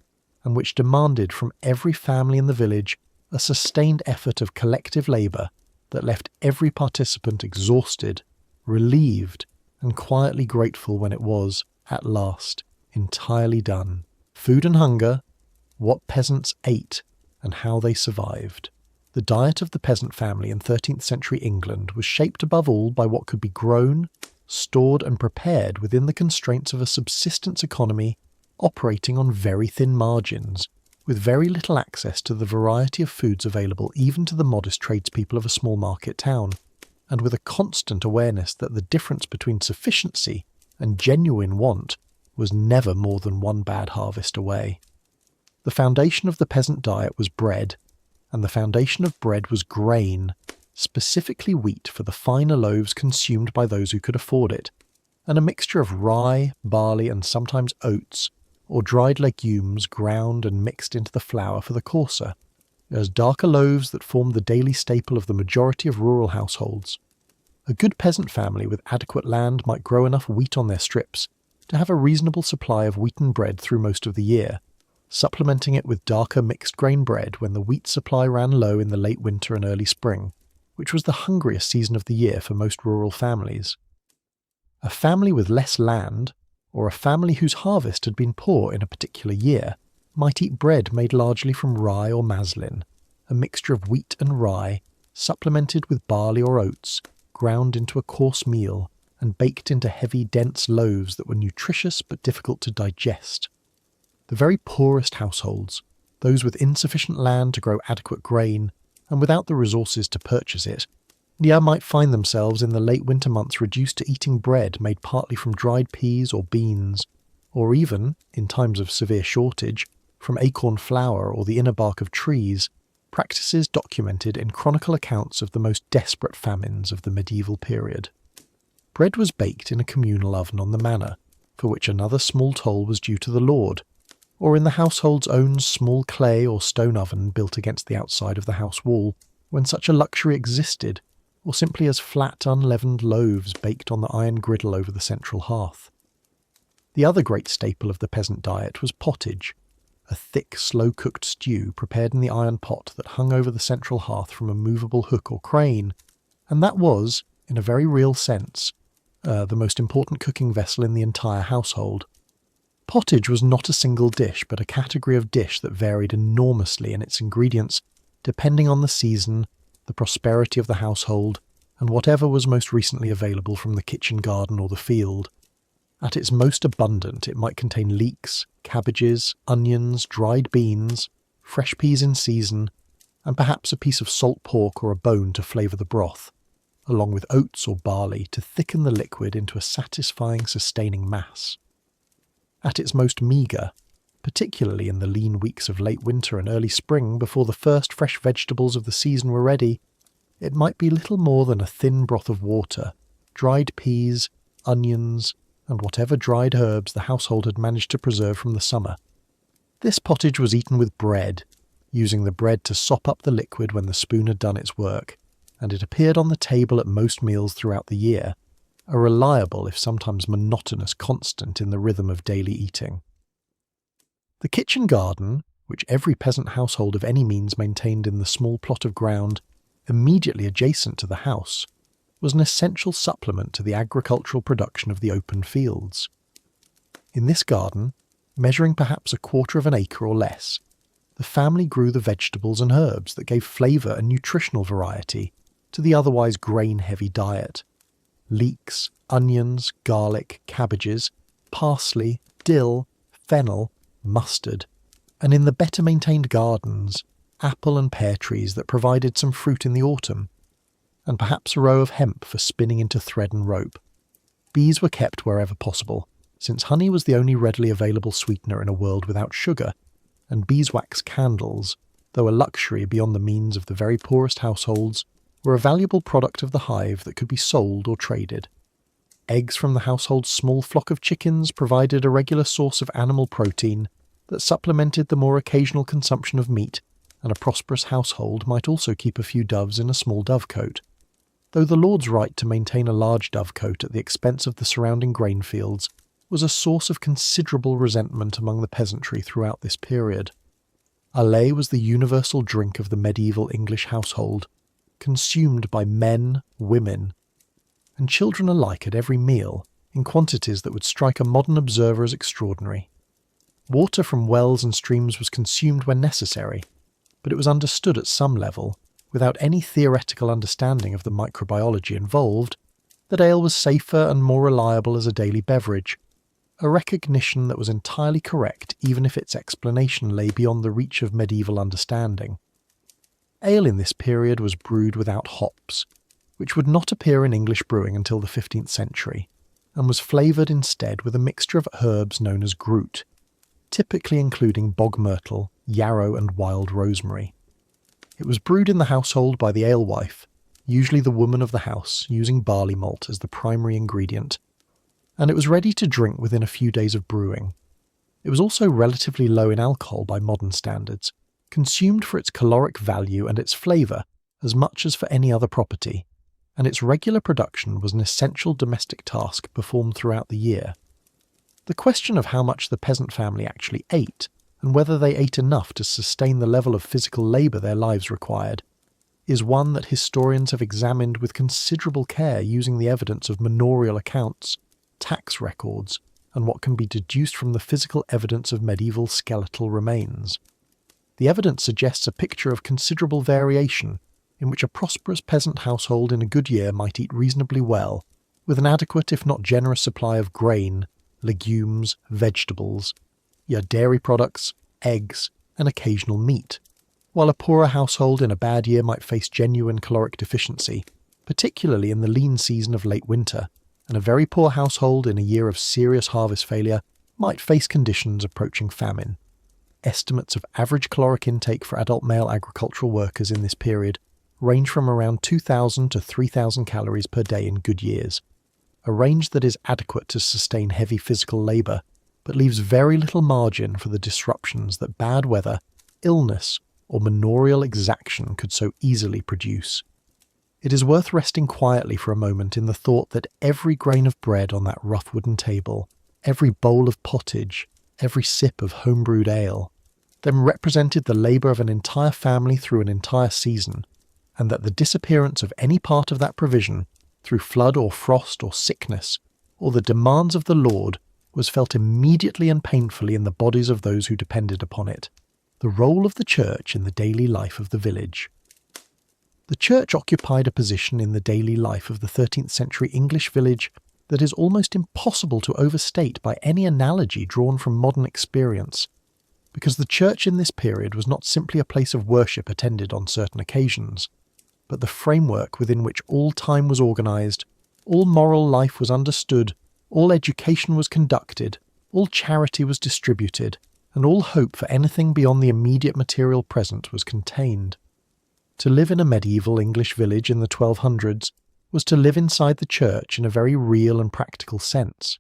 and which demanded from every family in the village a sustained effort of collective labour that left every participant exhausted, relieved, and quietly grateful when it was, at last, entirely done. Food and hunger, what peasants ate, and how they survived. The diet of the peasant family in 13th century England was shaped above all by what could be grown, stored and prepared within the constraints of a subsistence economy operating on very thin margins, with very little access to the variety of foods available even to the modest tradespeople of a small market town, and with a constant awareness that the difference between sufficiency and genuine want was never more than one bad harvest away. The foundation of the peasant diet was bread, and the foundation of bread was grain, specifically wheat for the finer loaves consumed by those who could afford it, and a mixture of rye, barley and sometimes oats, or dried legumes ground and mixed into the flour for the coarser, as darker loaves that formed the daily staple of the majority of rural households. A good peasant family with adequate land might grow enough wheat on their strips to have a reasonable supply of wheaten bread through most of the year, supplementing it with darker mixed grain bread when the wheat supply ran low in the late winter and early spring, which was the hungriest season of the year for most rural families. A family with less land, or a family whose harvest had been poor in a particular year, might eat bread made largely from rye or maslin, a mixture of wheat and rye, supplemented with barley or oats, ground into a coarse meal, and baked into heavy, dense loaves that were nutritious but difficult to digest. The very poorest households, those with insufficient land to grow adequate grain, and without the resources to purchase it, might find themselves in the late winter months reduced to eating bread made partly from dried peas or beans, or even, in times of severe shortage, from acorn flour or the inner bark of trees, practices documented in chronicle accounts of the most desperate famines of the medieval period. Bread was baked in a communal oven on the manor, for which another small toll was due to the lord, or in the household's own small clay or stone oven built against the outside of the house wall, when such a luxury existed, or simply as flat unleavened loaves baked on the iron griddle over the central hearth. The other great staple of the peasant diet was pottage, a thick, slow-cooked stew prepared in the iron pot that hung over the central hearth from a movable hook or crane, and that was, in a very real sense, the most important cooking vessel in the entire household. Pottage was not a single dish, but a category of dish that varied enormously in its ingredients, depending on the season, the prosperity of the household, and whatever was most recently available from the kitchen garden or the field. At its most abundant, it might contain leeks, cabbages, onions, dried beans, fresh peas in season, and perhaps a piece of salt pork or a bone to flavour the broth, along with oats or barley to thicken the liquid into a satisfying, sustaining mass. At its most meagre, particularly in the lean weeks of late winter and early spring before the first fresh vegetables of the season were ready, it might be little more than a thin broth of water, dried peas, onions, and whatever dried herbs the household had managed to preserve from the summer. This pottage was eaten with bread, using the bread to sop up the liquid when the spoon had done its work, and it appeared on the table at most meals throughout the year, a reliable if sometimes monotonous constant in the rhythm of daily eating. The kitchen garden, which every peasant household of any means maintained in the small plot of ground immediately adjacent to the house, was an essential supplement to the agricultural production of the open fields. In this garden, measuring perhaps a quarter of an acre or less, the family grew the vegetables and herbs that gave flavour and nutritional variety to the otherwise grain-heavy diet. Leeks, onions, garlic, cabbages, parsley, dill, fennel, mustard, and in the better-maintained gardens, apple and pear trees that provided some fruit in the autumn, and perhaps a row of hemp for spinning into thread and rope. Bees were kept wherever possible, since honey was the only readily available sweetener in a world without sugar, and beeswax candles, though a luxury beyond the means of the very poorest households, were a valuable product of the hive that could be sold or traded. Eggs from the household's small flock of chickens provided a regular source of animal protein that supplemented the more occasional consumption of meat, and a prosperous household might also keep a few doves in a small dovecote, though the lord's right to maintain a large dovecote at the expense of the surrounding grain fields was a source of considerable resentment among the peasantry throughout this period. Ale was the universal drink of the medieval English household, consumed by men, women, and children alike at every meal, in quantities that would strike a modern observer as extraordinary. Water from wells and streams was consumed when necessary, but it was understood at some level, without any theoretical understanding of the microbiology involved, that ale was safer and more reliable as a daily beverage, a recognition that was entirely correct even if its explanation lay beyond the reach of medieval understanding. Ale in this period was brewed without hops, which would not appear in English brewing until the 15th century, and was flavoured instead with a mixture of herbs known as groot, typically including bog myrtle, yarrow and wild rosemary. It was brewed in the household by the alewife, usually the woman of the house, using barley malt as the primary ingredient, and it was ready to drink within a few days of brewing. It was also relatively low in alcohol by modern standards, consumed for its caloric value and its flavour as much as for any other property, and its regular production was an essential domestic task performed throughout the year. The question of how much the peasant family actually ate, and whether they ate enough to sustain the level of physical labour their lives required, is one that historians have examined with considerable care using the evidence of manorial accounts, tax records, and what can be deduced from the physical evidence of medieval skeletal remains. The evidence suggests a picture of considerable variation, in which a prosperous peasant household in a good year might eat reasonably well, with an adequate if not generous supply of grain, legumes, vegetables, dairy products, eggs, and occasional meat, while a poorer household in a bad year might face genuine caloric deficiency, particularly in the lean season of late winter, and a very poor household in a year of serious harvest failure might face conditions approaching famine. Estimates of average caloric intake for adult male agricultural workers in this period range from around 2,000 to 3,000 calories per day in good years, a range that is adequate to sustain heavy physical labour, but leaves very little margin for the disruptions that bad weather, illness, or manorial exaction could so easily produce. It is worth resting quietly for a moment in the thought that every grain of bread on that rough wooden table, every bowl of pottage, every sip of home-brewed ale, then represented the labour of an entire family through an entire season, and that the disappearance of any part of that provision, through flood or frost or sickness, or the demands of the Lord, was felt immediately and painfully in the bodies of those who depended upon it. The role of the church in the daily life of the village. The church occupied a position in the daily life of the 13th century English village that is almost impossible to overstate by any analogy drawn from modern experience, because the church in this period was not simply a place of worship attended on certain occasions, but the framework within which all time was organised, all moral life was understood, all education was conducted, all charity was distributed, and all hope for anything beyond the immediate material present was contained. To live in a medieval English village in the 1200s was to live inside the church in a very real and practical sense.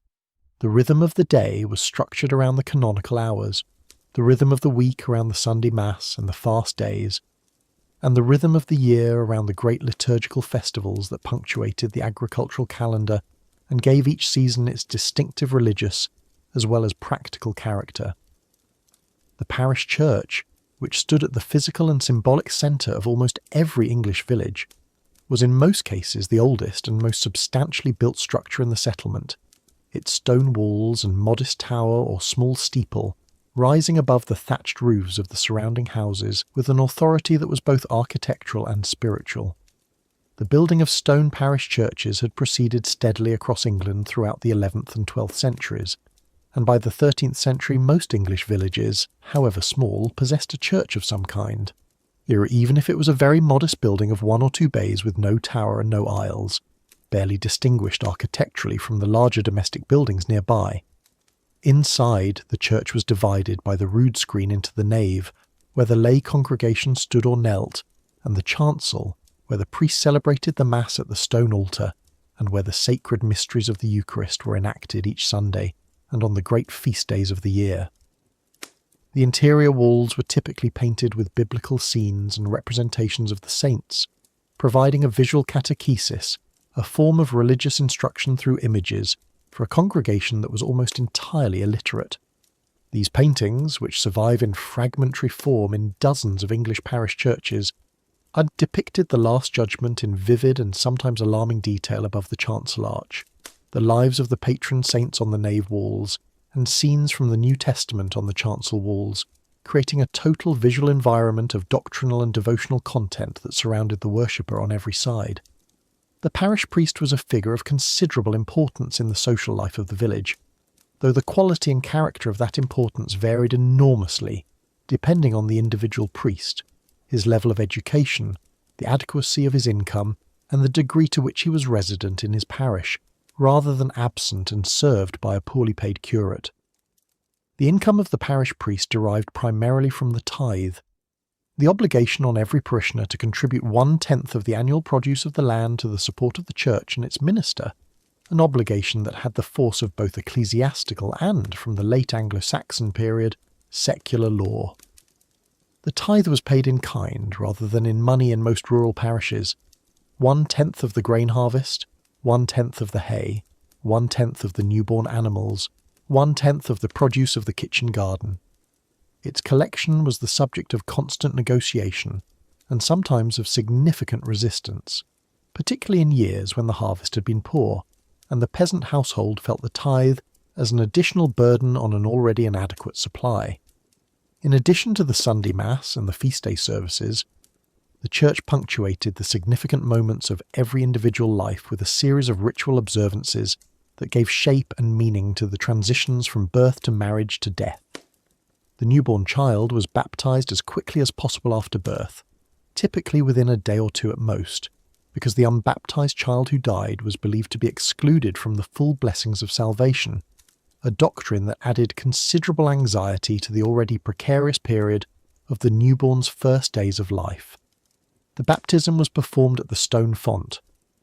The rhythm of the day was structured around the canonical hours, the rhythm of the week around the Sunday Mass and the fast days, and the rhythm of the year around the great liturgical festivals that punctuated the agricultural calendar and gave each season its distinctive religious as well as practical character. The parish church, which stood at the physical and symbolic centre of almost every English village, was in most cases the oldest and most substantially built structure in the settlement, its stone walls and modest tower or small steeple rising above the thatched roofs of the surrounding houses with an authority that was both architectural and spiritual. The building of stone parish churches had proceeded steadily across England throughout the 11th and 12th centuries, and by the 13th century most English villages, however small, possessed a church of some kind, even if it was a very modest building of 1 or 2 bays with no tower and no aisles, barely distinguished architecturally from the larger domestic buildings nearby. Inside, the church was divided by the rood screen into the nave, where the lay congregation stood or knelt, and the chancel, where the priest celebrated the Mass at the stone altar, and where the sacred mysteries of the Eucharist were enacted each Sunday and on the great feast days of the year. The interior walls were typically painted with biblical scenes and representations of the saints, providing a visual catechesis, a form of religious instruction through images, for a congregation that was almost entirely illiterate. These paintings, which survive in fragmentary form in dozens of English parish churches, had depicted the Last Judgment in vivid and sometimes alarming detail above the chancel arch, the lives of the patron saints on the nave walls, and scenes from the New Testament on the chancel walls, creating a total visual environment of doctrinal and devotional content that surrounded the worshipper on every side. The parish priest was a figure of considerable importance in the social life of the village, though the quality and character of that importance varied enormously, depending on the individual priest, his level of education, the adequacy of his income, and the degree to which he was resident in his parish, rather than absent and served by a poorly paid curate. The income of the parish priest derived primarily from the tithe, the obligation on every parishioner to contribute 1/10 of the annual produce of the land to the support of the church and its minister, an obligation that had the force of both ecclesiastical and, from the late Anglo-Saxon period, secular law. The tithe was paid in kind rather than in money in most rural parishes. 1/10 of the grain harvest, 1/10 of the hay, 1/10 of the newborn animals, 1/10 of the produce of the kitchen garden. Its collection was the subject of constant negotiation, and sometimes of significant resistance, particularly in years when the harvest had been poor, and the peasant household felt the tithe as an additional burden on an already inadequate supply. In addition to the Sunday Mass and the feast day services, the church punctuated the significant moments of every individual life with a series of ritual observances that gave shape and meaning to the transitions from birth to marriage to death. The newborn child was baptized as quickly as possible after birth, typically within a day or two at most, because the unbaptized child who died was believed to be excluded from the full blessings of salvation, a doctrine that added considerable anxiety to the already precarious period of the newborn's first days of life. The baptism was performed at the stone font,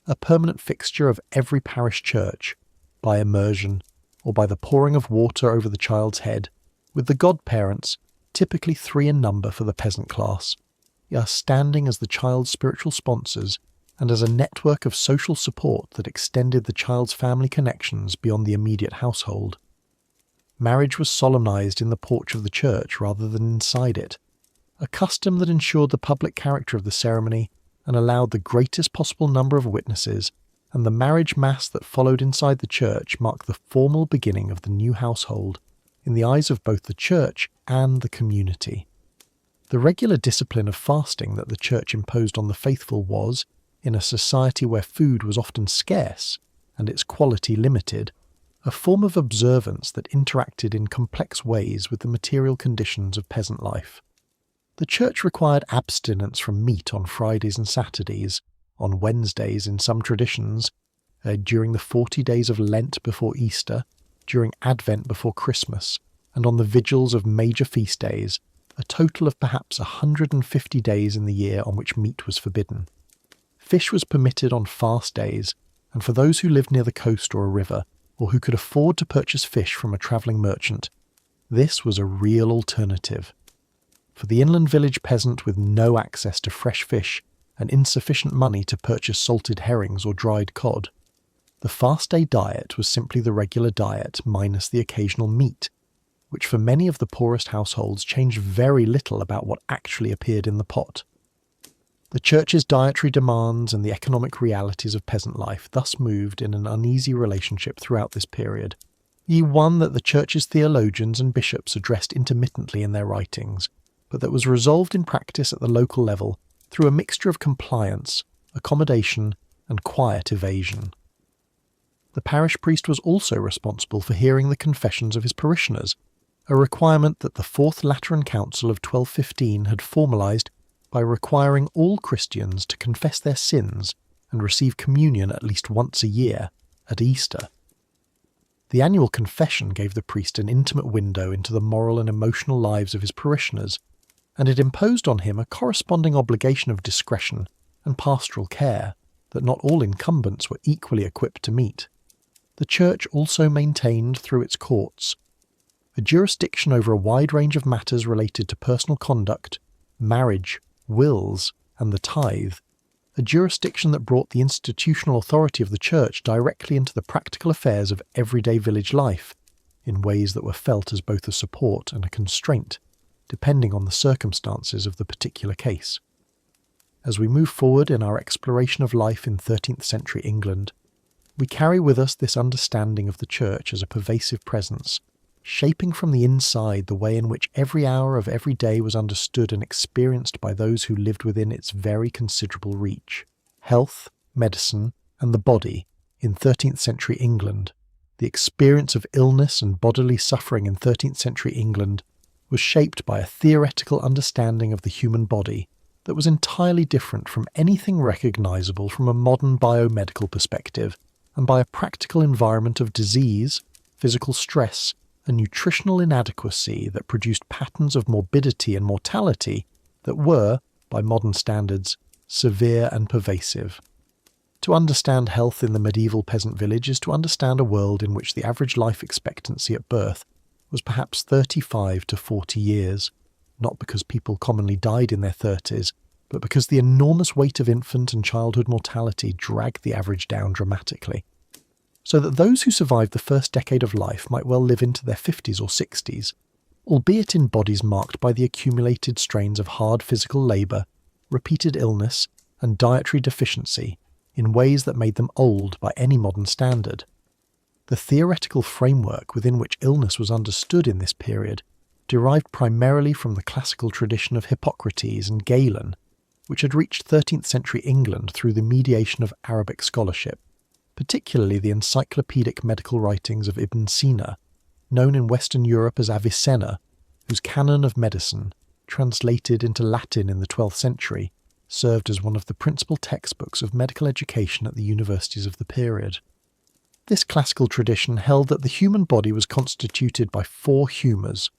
a permanent fixture of every parish church, by immersion, or by the pouring of water over the child's head, with the godparents, typically 3 in number for the peasant class, standing as the child's spiritual sponsors and as a network of social support that extended the child's family connections beyond the immediate household. Marriage was solemnized in the porch of the church rather than inside it, a custom that ensured the public character of the ceremony and allowed the greatest possible number of witnesses, and the marriage mass that followed inside the church marked the formal beginning of the new household in the eyes of both the church and the community. The regular discipline of fasting that the church imposed on the faithful was, in a society where food was often scarce and its quality limited, a form of observance that interacted in complex ways with the material conditions of peasant life. The church required abstinence from meat on Fridays and Saturdays, on Wednesdays in some traditions, during the 40 days of Lent before Easter, during Advent before Christmas, and on the vigils of major feast days, a total of perhaps 150 days in the year on which meat was forbidden. Fish was permitted on fast days, and for those who lived near the coast or a river, or who could afford to purchase fish from a travelling merchant, this was a real alternative. For the inland village peasant with no access to fresh fish and insufficient money to purchase salted herrings or dried cod, the fast day diet was simply the regular diet minus the occasional meat, which for many of the poorest households changed very little about what actually appeared in the pot. The church's dietary demands and the economic realities of peasant life thus moved in an uneasy relationship throughout this period, one that the church's theologians and bishops addressed intermittently in their writings, but that was resolved in practice at the local level through a mixture of compliance, accommodation, and quiet evasion. The parish priest was also responsible for hearing the confessions of his parishioners, a requirement that the Fourth Lateran Council of 1215 had formalised by requiring all Christians to confess their sins and receive communion at least once a year, at Easter. The annual confession gave the priest an intimate window into the moral and emotional lives of his parishioners, and it imposed on him a corresponding obligation of discretion and pastoral care that not all incumbents were equally equipped to meet. The Church also maintained, through its courts, a jurisdiction over a wide range of matters related to personal conduct, marriage, wills, and the tithe, a jurisdiction that brought the institutional authority of the Church directly into the practical affairs of everyday village life, in ways that were felt as both a support and a constraint, depending on the circumstances of the particular case. As we move forward in our exploration of life in 13th century England, we carry with us this understanding of the Church as a pervasive presence, shaping from the inside the way in which every hour of every day was understood and experienced by those who lived within its very considerable reach. Health, medicine, and the body in 13th century England, the experience of illness and bodily suffering in 13th century England, was shaped by a theoretical understanding of the human body that was entirely different from anything recognisable from a modern biomedical perspective, and by a practical environment of disease, physical stress, and nutritional inadequacy that produced patterns of morbidity and mortality that were, by modern standards, severe and pervasive. To understand health in the medieval peasant village is to understand a world in which the average life expectancy at birth was perhaps 35 to 40 years, not because people commonly died in their 30s, but because the enormous weight of infant and childhood mortality dragged the average down dramatically. So that those who survived the first decade of life might well live into their 50s or 60s, albeit in bodies marked by the accumulated strains of hard physical labour, repeated illness, and dietary deficiency in ways that made them old by any modern standard. The theoretical framework within which illness was understood in this period derived primarily from the classical tradition of Hippocrates and Galen, which had reached 13th century England through the mediation of Arabic scholarship, particularly the encyclopedic medical writings of Ibn Sina, known in Western Europe as Avicenna, whose canon of medicine, translated into Latin in the 12th century, served as one of the principal textbooks of medical education at the universities of the period. This classical tradition held that the human body was constituted by 4 humours: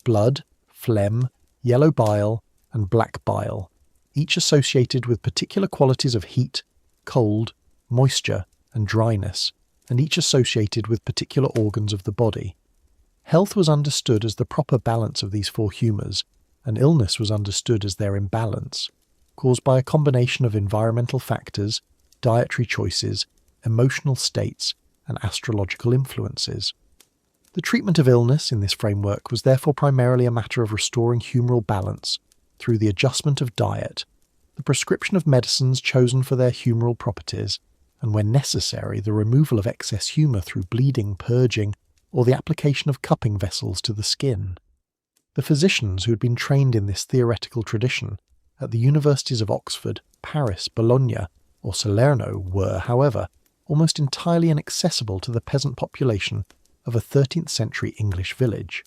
blood, phlegm, yellow bile, and black bile, each associated with particular qualities of heat, cold, moisture, and dryness, and each associated with particular organs of the body. Health was understood as the proper balance of these 4 humours, and illness was understood as their imbalance, caused by a combination of environmental factors, dietary choices, emotional states, and astrological influences. The treatment of illness in this framework was therefore primarily a matter of restoring humoral balance through the adjustment of diet, the prescription of medicines chosen for their humoral properties, and when necessary the removal of excess humour through bleeding, purging, or the application of cupping vessels to the skin. The physicians who had been trained in this theoretical tradition at the universities of Oxford, Paris, Bologna, or Salerno were, however, almost entirely inaccessible to the peasant population of a 13th century English village.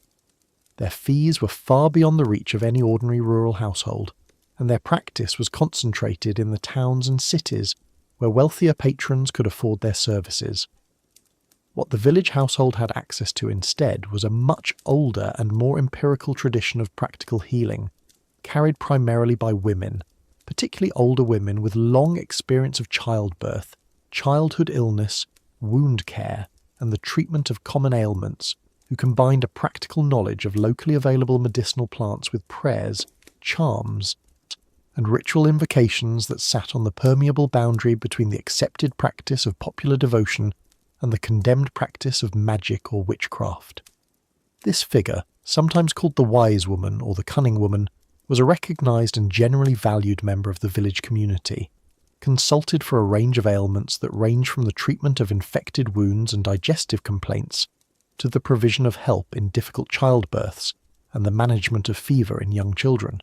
Their fees were far beyond the reach of any ordinary rural household, and their practice was concentrated in the towns and cities where wealthier patrons could afford their services. What the village household had access to instead was a much older and more empirical tradition of practical healing, carried primarily by women, particularly older women with long experience of childbirth, childhood illness, wound care, and the treatment of common ailments, who combined a practical knowledge of locally available medicinal plants with prayers, charms, and ritual invocations that sat on the permeable boundary between the accepted practice of popular devotion and the condemned practice of magic or witchcraft. This figure, sometimes called the wise woman or the cunning woman, was a recognised and generally valued member of the village community, consulted for a range of ailments that range from the treatment of infected wounds and digestive complaints to the provision of help in difficult childbirths and the management of fever in young children.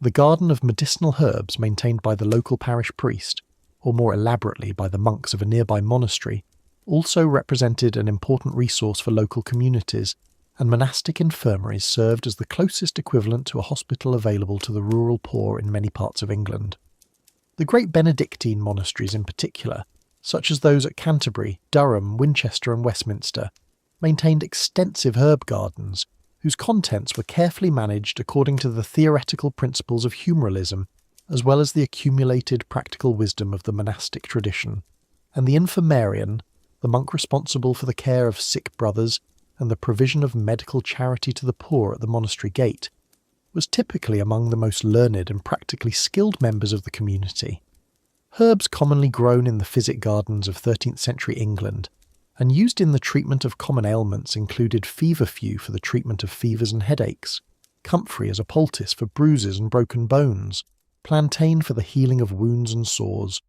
The garden of medicinal herbs maintained by the local parish priest, or more elaborately by the monks of a nearby monastery, also represented an important resource for local communities, and monastic infirmaries served as the closest equivalent to a hospital available to the rural poor in many parts of England. The great Benedictine monasteries in particular, such as those at Canterbury, Durham, Winchester and Westminster, maintained extensive herb gardens, whose contents were carefully managed according to the theoretical principles of humouralism, as well as the accumulated practical wisdom of the monastic tradition. And the infirmarian, the monk responsible for the care of sick brothers and the provision of medical charity to the poor at the monastery gate, was typically among the most learned and practically skilled members of the community. Herbs commonly grown in the physic gardens of 13th century England and used in the treatment of common ailments included feverfew for the treatment of fevers and headaches, comfrey as a poultice for bruises and broken bones, plantain for the healing of wounds and sores,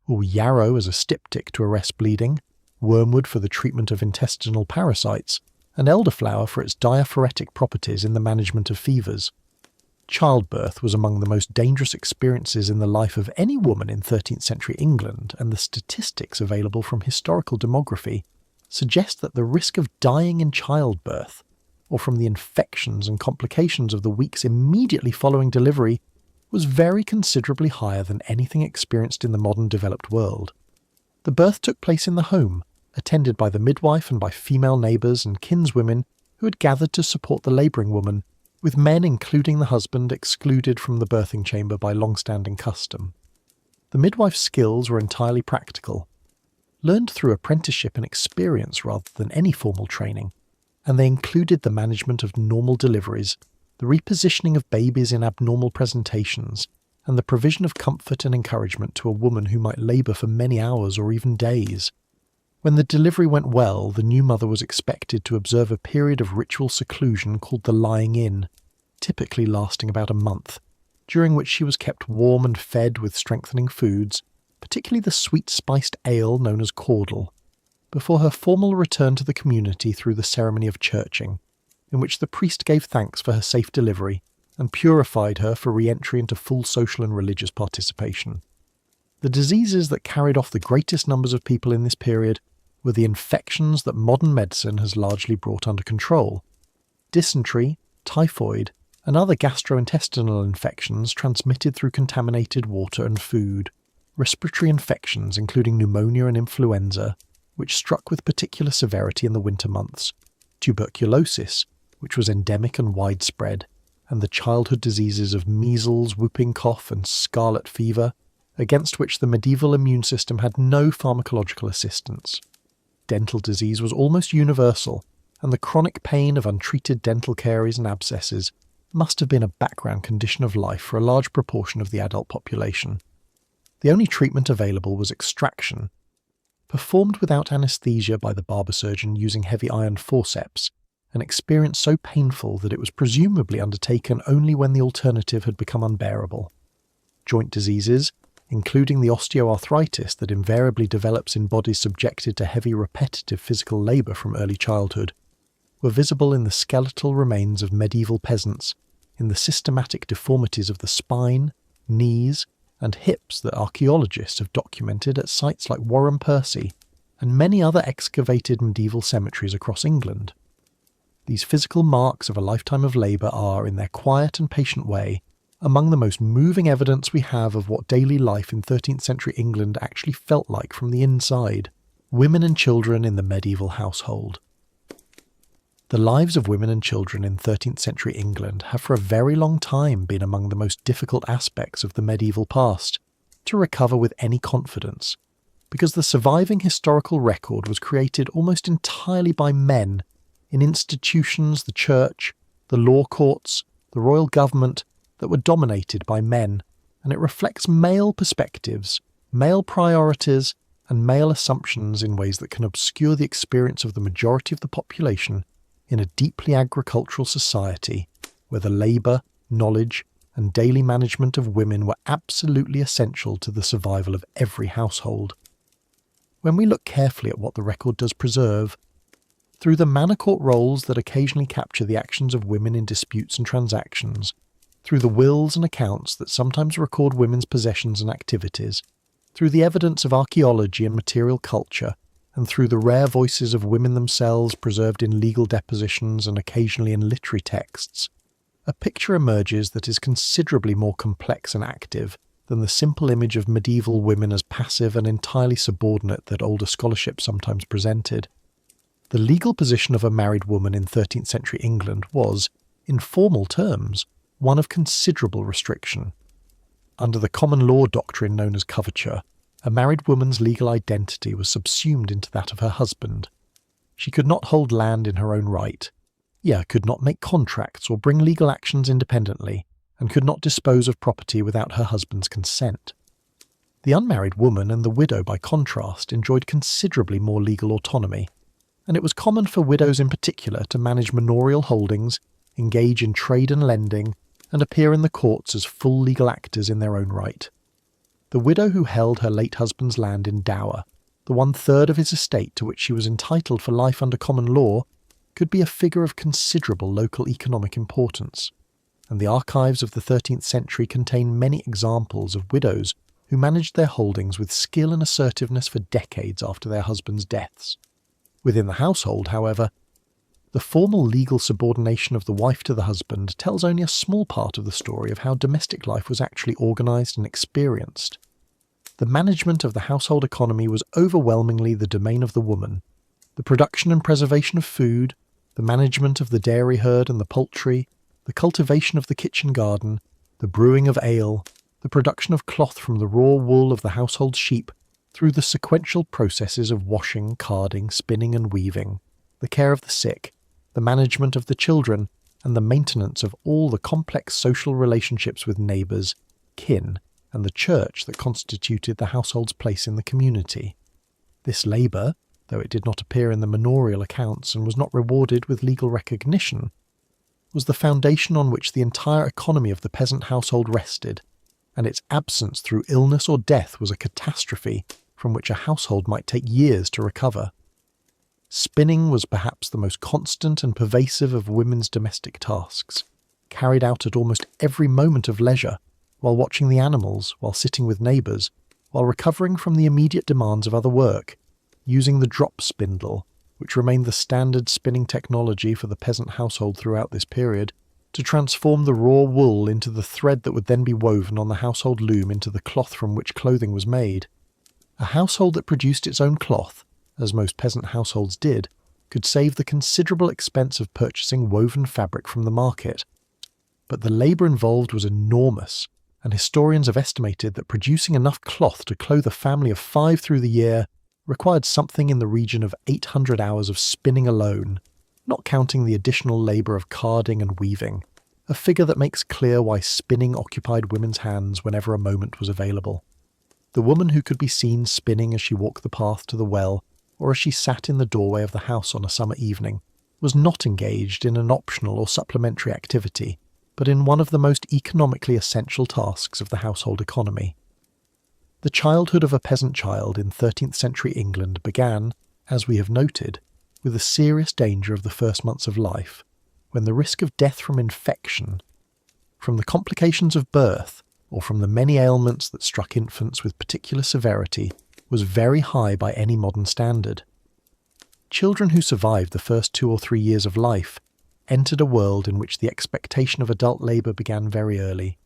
or yarrow as a styptic to arrest bleeding, wormwood for the treatment of intestinal parasites, and elderflower for its diaphoretic properties in the management of fevers. Childbirth was among the most dangerous experiences in the life of any woman in 13th century England, and the statistics available from historical demography suggest that the risk of dying in childbirth, or from the infections and complications of the weeks immediately following delivery, was very considerably higher than anything experienced in the modern developed world. The birth took place in the home, attended by the midwife and by female neighbours and kinswomen who had gathered to support the labouring woman, with men, including the husband, excluded from the birthing chamber by long-standing custom. The midwife's skills were entirely practical, learned through apprenticeship and experience rather than any formal training, and they included the management of normal deliveries, the repositioning of babies in abnormal presentations, and the provision of comfort and encouragement to a woman who might labour for many hours or even days. When the delivery went well, the new mother was expected to observe a period of ritual seclusion called the lying in, typically lasting about a month, during which she was kept warm and fed with strengthening foods, particularly the sweet-spiced ale known as caudle, before her formal return to the community through the ceremony of churching, in which the priest gave thanks for her safe delivery and purified her for re-entry into full social and religious participation. The diseases that carried off the greatest numbers of people in this period were the infections that modern medicine has largely brought under control: dysentery, typhoid, and other gastrointestinal infections transmitted through contaminated water and food, respiratory infections including pneumonia and influenza, which struck with particular severity in the winter months, tuberculosis, which was endemic and widespread, and the childhood diseases of measles, whooping cough, and scarlet fever, against which the medieval immune system had no pharmacological assistance. Dental disease was almost universal, and the chronic pain of untreated dental caries and abscesses must have been a background condition of life for a large proportion of the adult population. The only treatment available was extraction, performed without anaesthesia by the barber surgeon using heavy iron forceps, an experience so painful that it was presumably undertaken only when the alternative had become unbearable. Joint diseases, including the osteoarthritis that invariably develops in bodies subjected to heavy repetitive physical labour from early childhood, were visible in the skeletal remains of medieval peasants, in the systematic deformities of the spine, knees, and hips that archaeologists have documented at sites like Warren Percy and many other excavated medieval cemeteries across England. These physical marks of a lifetime of labour are, in their quiet and patient way, among the most moving evidence we have of what daily life in 13th century England actually felt like from the inside. Women and children in the medieval household. The lives of women and children in 13th century England have for a very long time been among the most difficult aspects of the medieval past to recover with any confidence, because the surviving historical record was created almost entirely by men in institutions, the church, the law courts, the royal government, that were dominated by men, and it reflects male perspectives, male priorities, and male assumptions in ways that can obscure the experience of the majority of the population in a deeply agricultural society where the labour, knowledge, and daily management of women were absolutely essential to the survival of every household. When we look carefully at what the record does preserve, through the manor court rolls that occasionally capture the actions of women in disputes and transactions, through the wills and accounts that sometimes record women's possessions and activities, through the evidence of archaeology and material culture, and through the rare voices of women themselves preserved in legal depositions and occasionally in literary texts, a picture emerges that is considerably more complex and active than the simple image of medieval women as passive and entirely subordinate that older scholarship sometimes presented. The legal position of a married woman in 13th century England was, in formal terms, one of considerable restriction. Under the common law doctrine known as coverture, a married woman's legal identity was subsumed into that of her husband. She could not hold land in her own right, could not make contracts or bring legal actions independently, and could not dispose of property without her husband's consent. The unmarried woman and the widow, by contrast, enjoyed considerably more legal autonomy, and it was common for widows in particular to manage manorial holdings, engage in trade and lending, and appear in the courts as full legal actors in their own right. The widow who held her late husband's land in dower, the 1/3 of his estate to which she was entitled for life under common law, could be a figure of considerable local economic importance, and the archives of the 13th century contain many examples of widows who managed their holdings with skill and assertiveness for decades after their husbands' deaths. Within the household, however, the formal legal subordination of the wife to the husband tells only a small part of the story of how domestic life was actually organised and experienced. The management of the household economy was overwhelmingly the domain of the woman. The production and preservation of food, the management of the dairy herd and the poultry, the cultivation of the kitchen garden, the brewing of ale, the production of cloth from the raw wool of the household sheep, through the sequential processes of washing, carding, spinning and weaving, the care of the sick, the management of the children, and the maintenance of all the complex social relationships with neighbours, kin, and the church that constituted the household's place in the community. This labour, though it did not appear in the manorial accounts and was not rewarded with legal recognition, was the foundation on which the entire economy of the peasant household rested, and its absence through illness or death was a catastrophe from which a household might take years to recover. Spinning was perhaps the most constant and pervasive of women's domestic tasks, carried out at almost every moment of leisure, while watching the animals, while sitting with neighbours, while recovering from the immediate demands of other work, using the drop spindle, which remained the standard spinning technology for the peasant household throughout this period, to transform the raw wool into the thread that would then be woven on the household loom into the cloth from which clothing was made. A household that produced its own cloth, as most peasant households did, could save the considerable expense of purchasing woven fabric from the market. But the labour involved was enormous, and historians have estimated that producing enough cloth to clothe a family of 5 through the year required something in the region of 800 hours of spinning alone, not counting the additional labour of carding and weaving, a figure that makes clear why spinning occupied women's hands whenever a moment was available. The woman who could be seen spinning as she walked the path to the well, or as she sat in the doorway of the house on a summer evening, was not engaged in an optional or supplementary activity, but in one of the most economically essential tasks of the household economy. The childhood of a peasant child in 13th century England began, as we have noted, with the serious danger of the first months of life, when the risk of death from infection, from the complications of birth, or from the many ailments that struck infants with particular severity, was very high by any modern standard. Children who survived the first 2 or 3 years of life entered a world in which the expectation of adult labour began very early.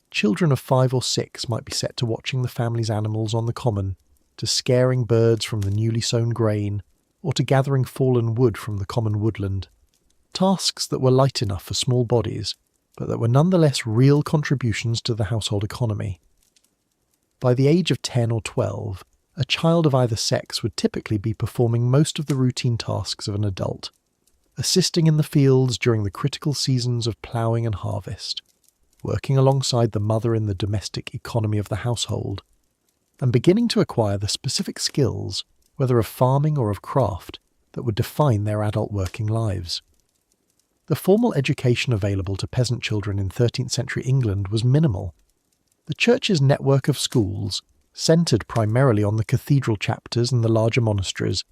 Children of 5 or 6 might be set to watching the family's animals on the common, to scaring birds from the newly sown grain, or to gathering fallen wood from the common woodland. Tasks that were light enough for small bodies, but that were nonetheless real contributions to the household economy. By the age of 10 or 12, a child of either sex would typically be performing most of the routine tasks of an adult, assisting in the fields during the critical seasons of ploughing and harvest, working alongside the mother in the domestic economy of the household, and beginning to acquire the specific skills, whether of farming or of craft, that would define their adult working lives. The formal education available to peasant children in 13th century England was minimal. The Church's network of schools, centred primarily on the cathedral chapters and the larger monasteries,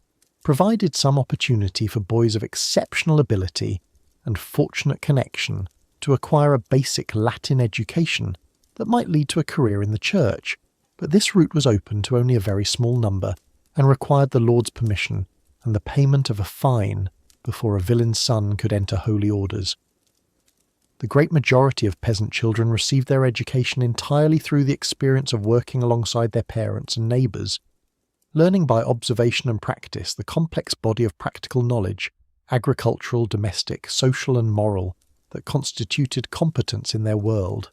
provided some opportunity for boys of exceptional ability and fortunate connection to acquire a basic Latin education that might lead to a career in the Church, but this route was open to only a very small number and required the Lord's permission and the payment of a fine before a villain's son could enter holy orders. The great majority of peasant children received their education entirely through the experience of working alongside their parents and neighbours, learning by observation and practice the complex body of practical knowledge, agricultural, domestic, social and moral, that constituted competence in their world.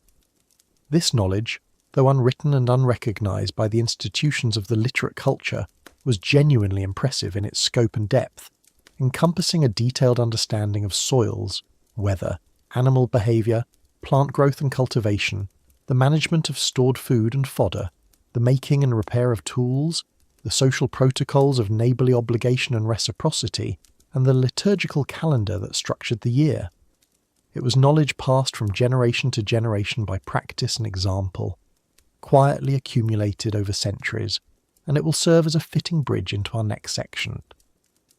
This knowledge, though unwritten and unrecognised by the institutions of the literate culture, was genuinely impressive in its scope and depth, encompassing a detailed understanding of soils, weather, animal behaviour, plant growth and cultivation, the management of stored food and fodder, the making and repair of tools, the social protocols of neighbourly obligation and reciprocity, and the liturgical calendar that structured the year. It was knowledge passed from generation to generation by practice and example, quietly accumulated over centuries, and it will serve as a fitting bridge into our next section,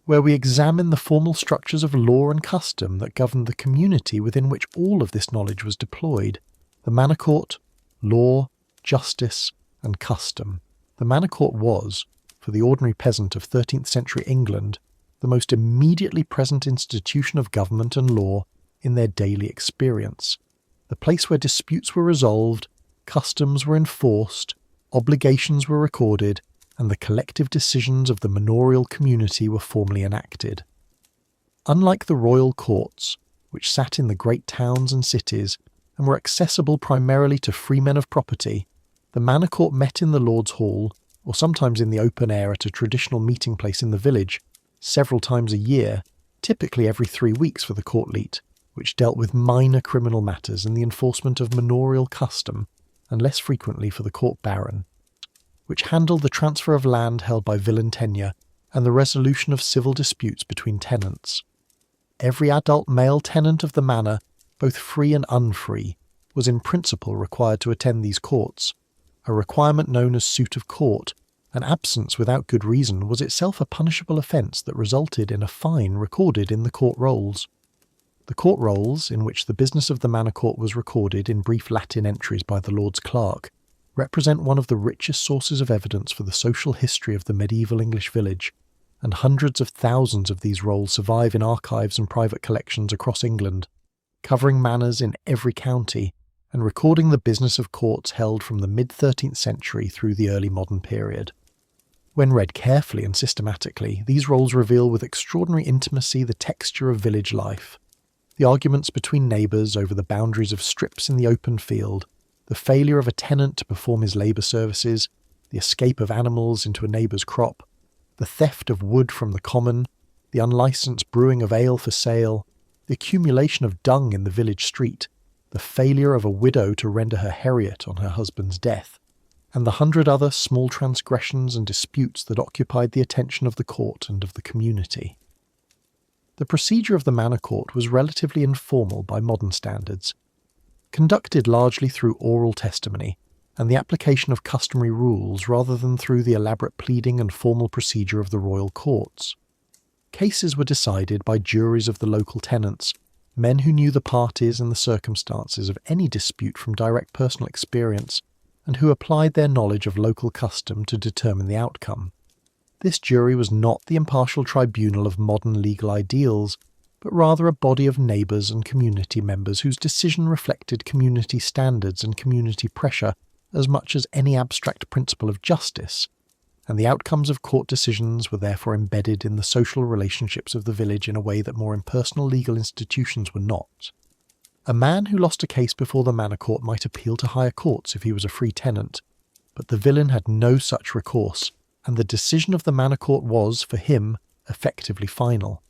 where we examine the formal structures of law and custom that governed the community within which all of this knowledge was deployed: the manor court, law, justice, and custom. The manor court was, for the ordinary peasant of 13th century England, the most immediately present institution of government and law in their daily experience, the place where disputes were resolved, customs were enforced, obligations were recorded, and the collective decisions of the manorial community were formally enacted. Unlike the royal courts, which sat in the great towns and cities and were accessible primarily to free men of property, the manor court met in the Lord's Hall, or sometimes in the open air at a traditional meeting place in the village, several times a year, typically every 3 weeks for the courtleet, which dealt with minor criminal matters and the enforcement of manorial custom, and less frequently for the court baron, which handled the transfer of land held by villain tenure and the resolution of civil disputes between tenants. Every adult male tenant of the manor, both free and unfree, was in principle required to attend these courts, a requirement known as suit of court, and absence without good reason was itself a punishable offence that resulted in a fine recorded in the court rolls. The court rolls, in which the business of the manor court was recorded in brief Latin entries by the Lord's clerk, represent one of the richest sources of evidence for the social history of the medieval English village, and hundreds of thousands of these rolls survive in archives and private collections across England. covering manors in every county and recording the business of courts held from the mid-13th century through the early modern period. When read carefully and systematically, these rolls reveal with extraordinary intimacy the texture of village life. The arguments between neighbours over the boundaries of strips in the open field, the failure of a tenant to perform his labour services, the escape of animals into a neighbour's crop, the theft of wood from the common, the unlicensed brewing of ale for sale, the accumulation of dung in the village street, the failure of a widow to render her heriot on her husband's death, and the 100 other small transgressions and disputes that occupied the attention of the court and of the community. The procedure of the manor court was relatively informal by modern standards, conducted largely through oral testimony and the application of customary rules rather than through the elaborate pleading and formal procedure of the royal courts. Cases were decided by juries of the local tenants, men who knew the parties and the circumstances of any dispute from direct personal experience, and who applied their knowledge of local custom to determine the outcome. This jury was not the impartial tribunal of modern legal ideals, but rather a body of neighbours and community members whose decision reflected community standards and community pressure as much as any abstract principle of justice, and the outcomes of court decisions were therefore embedded in the social relationships of the village in a way that more impersonal legal institutions were not. A man who lost a case before the manor court might appeal to higher courts if he was a free tenant, but the villain had no such recourse, and the decision of the manor court was, for him, effectively final.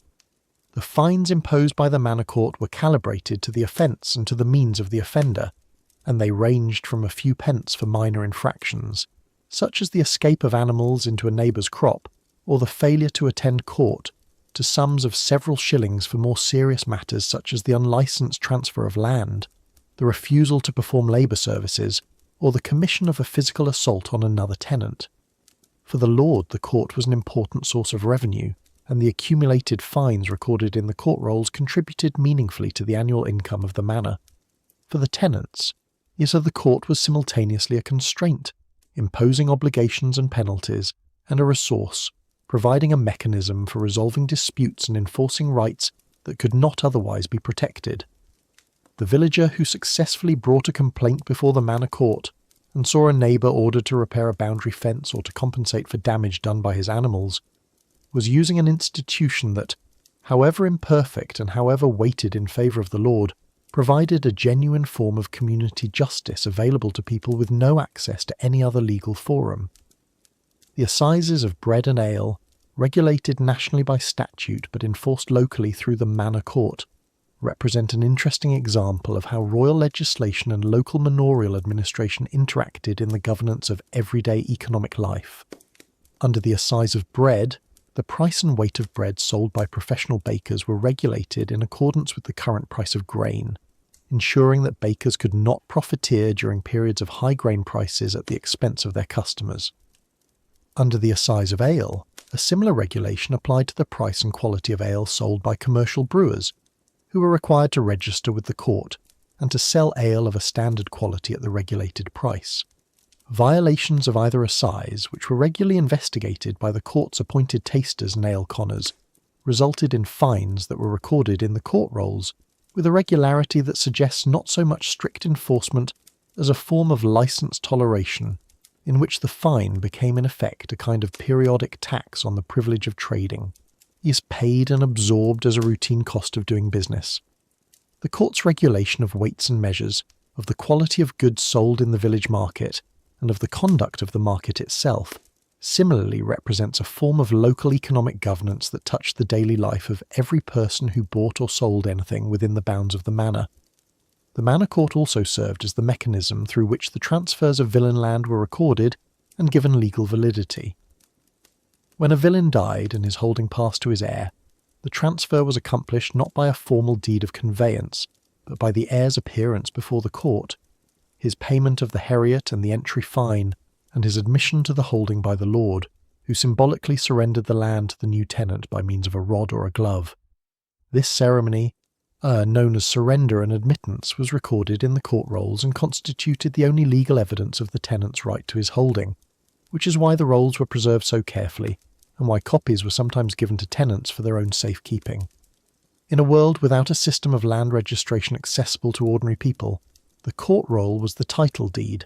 The fines imposed by the manor court were calibrated to the offence and to the means of the offender, and they ranged from a few pence for minor infractions, such as the escape of animals into a neighbour's crop, or the failure to attend court, to sums of several shillings for more serious matters such as the unlicensed transfer of land, the refusal to perform labour services, or the commission of a physical assault on another tenant. For the lord, the court was an important source of revenue, and the accumulated fines recorded in the court rolls contributed meaningfully to the annual income of the manor. For the tenants, yet the court was simultaneously a constraint, imposing obligations and penalties, and a resource, providing a mechanism for resolving disputes and enforcing rights that could not otherwise be protected. The villager who successfully brought a complaint before the manor court and saw a neighbour ordered to repair a boundary fence or to compensate for damage done by his animals was using an institution that, however imperfect and however weighted in favour of the lord, provided a genuine form of community justice available to people with no access to any other legal forum. The assizes of bread and ale, regulated nationally by statute but enforced locally through the manor court, represent an interesting example of how royal legislation and local manorial administration interacted in the governance of everyday economic life. Under the assize of bread, the price and weight of bread sold by professional bakers were regulated in accordance with the current price of grain, ensuring that bakers could not profiteer during periods of high grain prices at the expense of their customers. Under the assize of ale, a similar regulation applied to the price and quality of ale sold by commercial brewers, who were required to register with the court and to sell ale of a standard quality at the regulated price. Violations of either assize, which were regularly investigated by the court's appointed tasters and ale conners, resulted in fines that were recorded in the court rolls with a regularity that suggests not so much strict enforcement as a form of licensed toleration, in which the fine became in effect a kind of periodic tax on the privilege of trading, is paid and absorbed as a routine cost of doing business. The court's regulation of weights and measures, of the quality of goods sold in the village market, and of the conduct of the market itself, similarly represents a form of local economic governance that touched the daily life of every person who bought or sold anything within the bounds of the manor. The manor court also served as the mechanism through which the transfers of villain land were recorded and given legal validity. When a villain died and his holding passed to his heir, the transfer was accomplished not by a formal deed of conveyance, but by the heir's appearance before the court, his payment of the heriot and the entry fine, and his admission to the holding by the lord, who symbolically surrendered the land to the new tenant by means of a rod or a glove. This ceremony, known as surrender and admittance, was recorded in the court rolls and constituted the only legal evidence of the tenant's right to his holding, which is why the rolls were preserved so carefully, and why copies were sometimes given to tenants for their own safekeeping. In a world without a system of land registration accessible to ordinary people, the court roll was the title deed,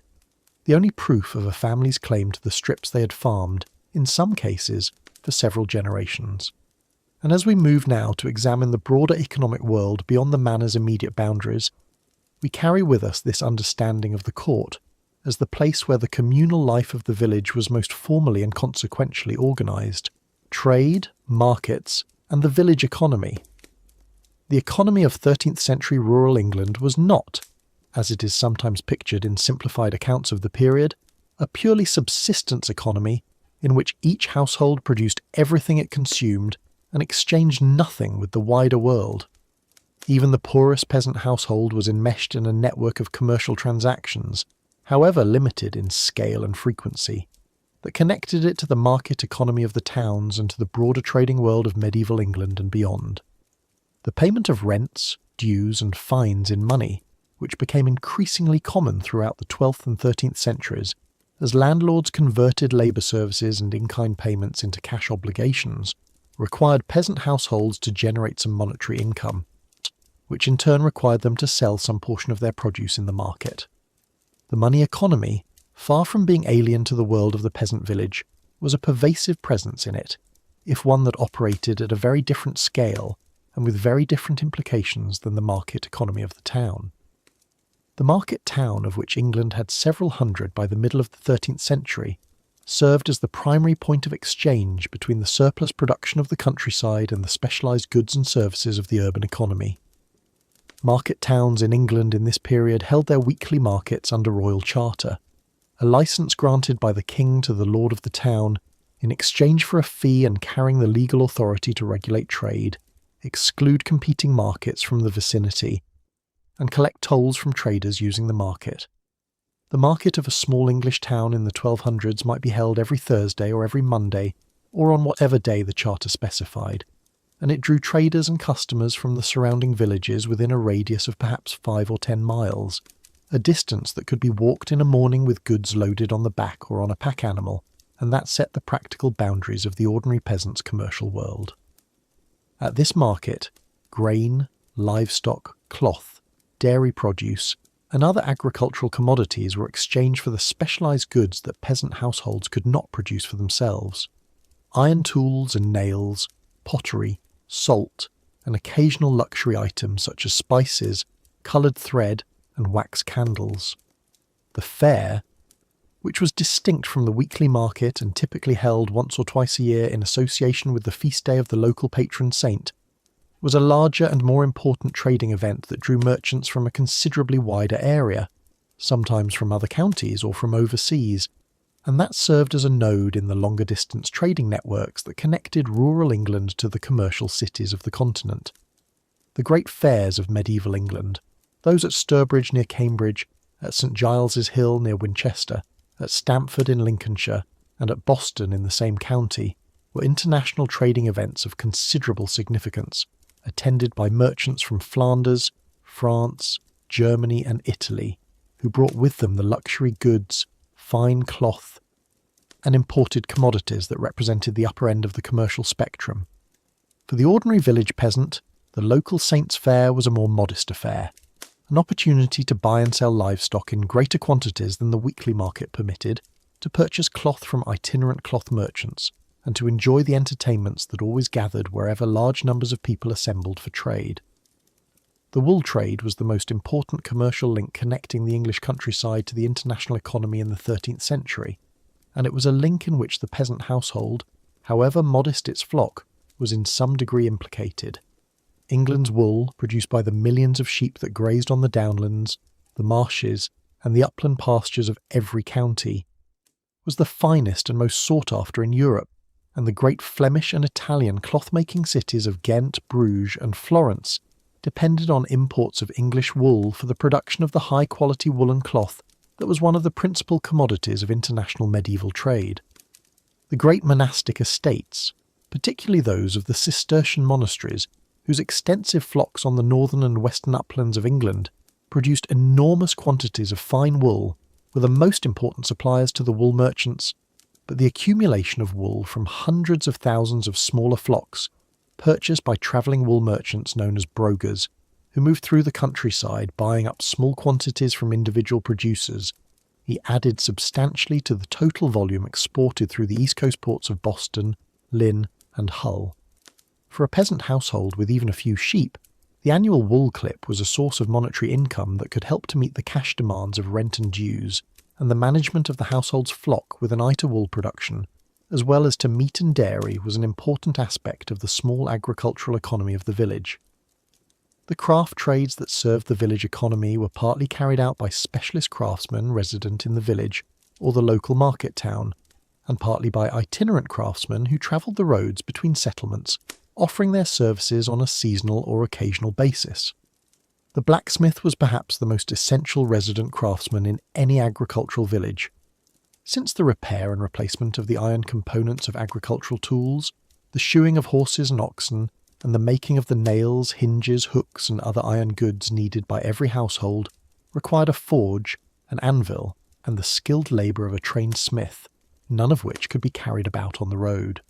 the only proof of a family's claim to the strips they had farmed, in some cases, for several generations. And as we move now to examine the broader economic world beyond the manor's immediate boundaries, we carry with us this understanding of the court as the place where the communal life of the village was most formally and consequentially organised: trade, markets, and the village economy. The economy of 13th century rural England was not, as it is sometimes pictured in simplified accounts of the period, a purely subsistence economy in which each household produced everything it consumed and exchanged nothing with the wider world. Even the poorest peasant household was enmeshed in a network of commercial transactions, however limited in scale and frequency, that connected it to the market economy of the towns and to the broader trading world of medieval England and beyond. The payment of rents, dues, and fines in money, which became increasingly common throughout the 12th and 13th centuries, as landlords converted labour services and in-kind payments into cash obligations, required peasant households to generate some monetary income, which in turn required them to sell some portion of their produce in the market. The money economy, far from being alien to the world of the peasant village, was a pervasive presence in it, if one that operated at a very different scale and with very different implications than the market economy of the town. The market town, of which England had several hundred by the middle of the 13th century, served as the primary point of exchange between the surplus production of the countryside and the specialised goods and services of the urban economy. Market towns in England in this period held their weekly markets under royal charter, a licence granted by the king to the lord of the town in exchange for a fee and carrying the legal authority to regulate trade, exclude competing markets from the vicinity, and collect tolls from traders using the market. The market of a small English town in the 1200s might be held every Thursday or every Monday, or on whatever day the charter specified, and it drew traders and customers from the surrounding villages within a radius of perhaps 5 or 10 miles, a distance that could be walked in a morning with goods loaded on the back or on a pack animal, and that set the practical boundaries of the ordinary peasant's commercial world. At this market, grain, livestock, cloth, dairy produce, and other agricultural commodities were exchanged for the specialised goods that peasant households could not produce for themselves: iron tools and nails, pottery, salt, and occasional luxury items such as spices, coloured thread, and wax candles. The fair, which was distinct from the weekly market and typically held once or twice a year in association with the feast day of the local patron saint, was a larger and more important trading event that drew merchants from a considerably wider area, sometimes from other counties or from overseas, and that served as a node in the longer-distance trading networks that connected rural England to the commercial cities of the continent. The great fairs of medieval England, those at Sturbridge near Cambridge, at St Giles's Hill near Winchester, at Stamford in Lincolnshire, and at Boston in the same county, were international trading events of considerable significance, attended by merchants from Flanders, France, Germany, and Italy, who brought with them the luxury goods, fine cloth, and imported commodities that represented the upper end of the commercial spectrum. For the ordinary village peasant, the local saint's fair was a more modest affair, an opportunity to buy and sell livestock in greater quantities than the weekly market permitted, to purchase cloth from itinerant cloth merchants, and to enjoy the entertainments that always gathered wherever large numbers of people assembled for trade. The wool trade was the most important commercial link connecting the English countryside to the international economy in the 13th century, and it was a link in which the peasant household, however modest its flock, was in some degree implicated. England's wool, produced by the millions of sheep that grazed on the downlands, the marshes, and the upland pastures of every county, was the finest and most sought after in Europe, and the great Flemish and Italian cloth-making cities of Ghent, Bruges, and Florence depended on imports of English wool for the production of the high-quality woolen cloth that was one of the principal commodities of international medieval trade. The great monastic estates, particularly those of the Cistercian monasteries, whose extensive flocks on the northern and western uplands of England produced enormous quantities of fine wool, were the most important suppliers to the wool merchants, but the accumulation of wool from hundreds of thousands of smaller flocks purchased by travelling wool merchants known as brogers, who moved through the countryside buying up small quantities from individual producers. He added substantially to the total volume exported through the east coast ports of Boston, Lynn, and Hull. For a peasant household with even a few sheep, the annual wool clip was a source of monetary income that could help to meet the cash demands of rent and dues, and the management of the household's flock with an eye to wool production, as well as to meat and dairy, was an important aspect of the small agricultural economy of the village. The craft trades that served the village economy were partly carried out by specialist craftsmen resident in the village or the local market town, and partly by itinerant craftsmen who travelled the roads between settlements, offering their services on a seasonal or occasional basis. The blacksmith was perhaps the most essential resident craftsman in any agricultural village. Since the repair and replacement of the iron components of agricultural tools, the shoeing of horses and oxen, and the making of the nails, hinges, hooks, and other iron goods needed by every household required a forge, an anvil, and the skilled labour of a trained smith, none of which could be carried about on the road.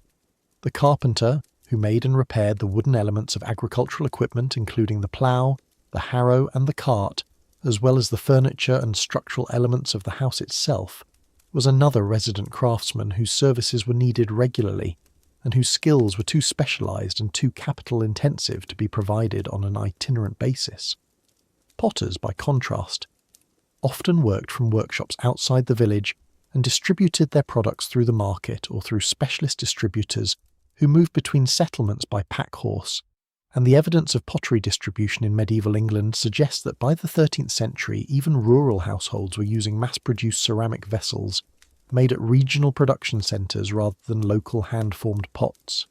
The carpenter, who made and repaired the wooden elements of agricultural equipment including the plough, the harrow, and the cart, as well as the furniture and structural elements of the house itself, was another resident craftsman whose services were needed regularly, and whose skills were too specialised and too capital-intensive to be provided on an itinerant basis. Potters, by contrast, often worked from workshops outside the village and distributed their products through the market or through specialist distributors who moved between settlements by pack horse, and the evidence of pottery distribution in medieval England suggests that by the 13th century even rural households were using mass-produced ceramic vessels made at regional production centres rather than local hand-formed pots.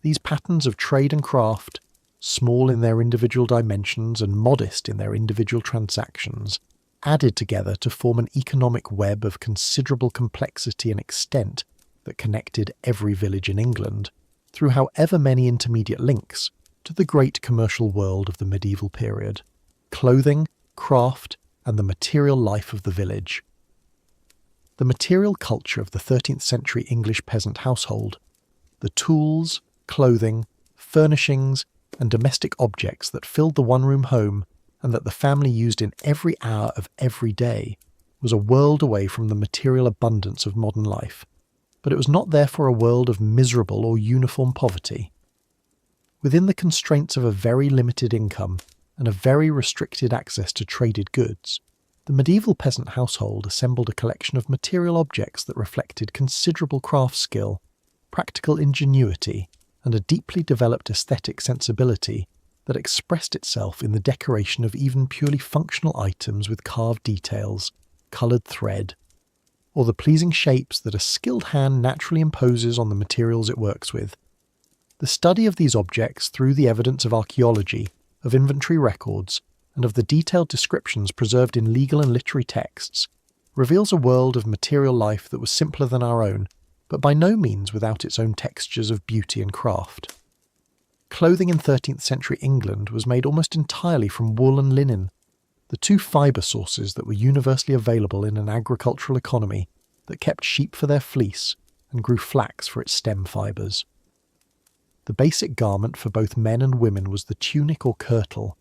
These patterns of trade and craft, small in their individual dimensions and modest in their individual transactions, added together to form an economic web of considerable complexity and extent that connected every village in England, through however many intermediate links, to the great commercial world of the medieval period, clothing, craft, and the material life of the village. The material culture of the 13th century English peasant household, the tools, clothing, furnishings, and domestic objects that filled the one-room home and that the family used in every hour of every day, was a world away from the material abundance of modern life, but it was not therefore a world of miserable or uniform poverty. Within the constraints of a very limited income and a very restricted access to traded goods, the medieval peasant household assembled a collection of material objects that reflected considerable craft skill, practical ingenuity, and a deeply developed aesthetic sensibility that expressed itself in the decoration of even purely functional items with carved details, coloured thread, or the pleasing shapes that a skilled hand naturally imposes on the materials it works with. The study of these objects through the evidence of archaeology, of inventory records, and of the detailed descriptions preserved in legal and literary texts, reveals a world of material life that was simpler than our own, but by no means without its own textures of beauty and craft. Clothing in 13th century England was made almost entirely from wool and linen, the two fibre sources that were universally available in an agricultural economy that kept sheep for their fleece and grew flax for its stem fibres. The basic garment for both men and women was the tunic or kirtle,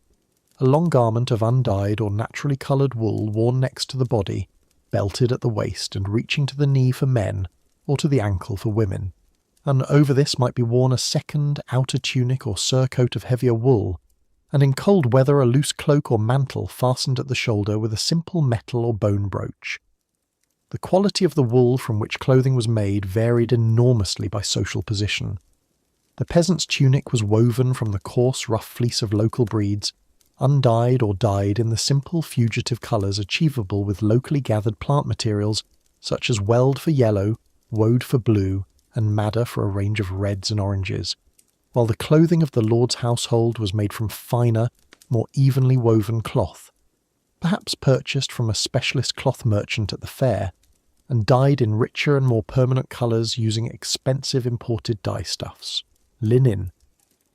a long garment of undyed or naturally coloured wool worn next to the body, belted at the waist and reaching to the knee for men or to the ankle for women, and over this might be worn a second outer tunic or surcoat of heavier wool, and in cold weather a loose cloak or mantle fastened at the shoulder with a simple metal or bone brooch. The quality of the wool from which clothing was made varied enormously by social position. The peasant's tunic was woven from the coarse, rough fleece of local breeds, undyed or dyed in the simple fugitive colours achievable with locally gathered plant materials such as weld for yellow, woad for blue, and madder for a range of reds and oranges, while the clothing of the lord's household was made from finer, more evenly woven cloth, perhaps purchased from a specialist cloth merchant at the fair, and dyed in richer and more permanent colours using expensive imported dye-stuffs. Linen,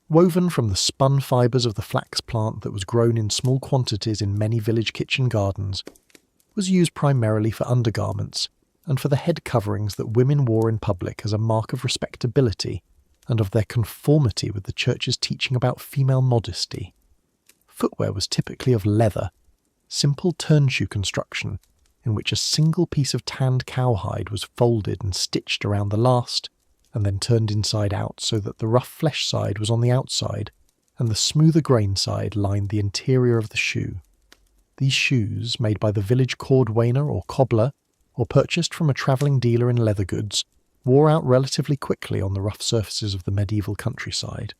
woven from the spun fibres of the flax plant that was grown in small quantities in many village kitchen gardens, was used primarily for undergarments and for the head coverings that women wore in public as a mark of respectability and of their conformity with the church's teaching about female modesty. Footwear was typically of leather, simple turnshoe construction, in which a single piece of tanned cowhide was folded and stitched around the last, and then turned inside out so that the rough flesh side was on the outside, and the smoother grain side lined the interior of the shoe. These shoes, made by the village cordwainer or cobbler, or purchased from a travelling dealer in leather goods, wore out relatively quickly on the rough surfaces of the medieval countryside.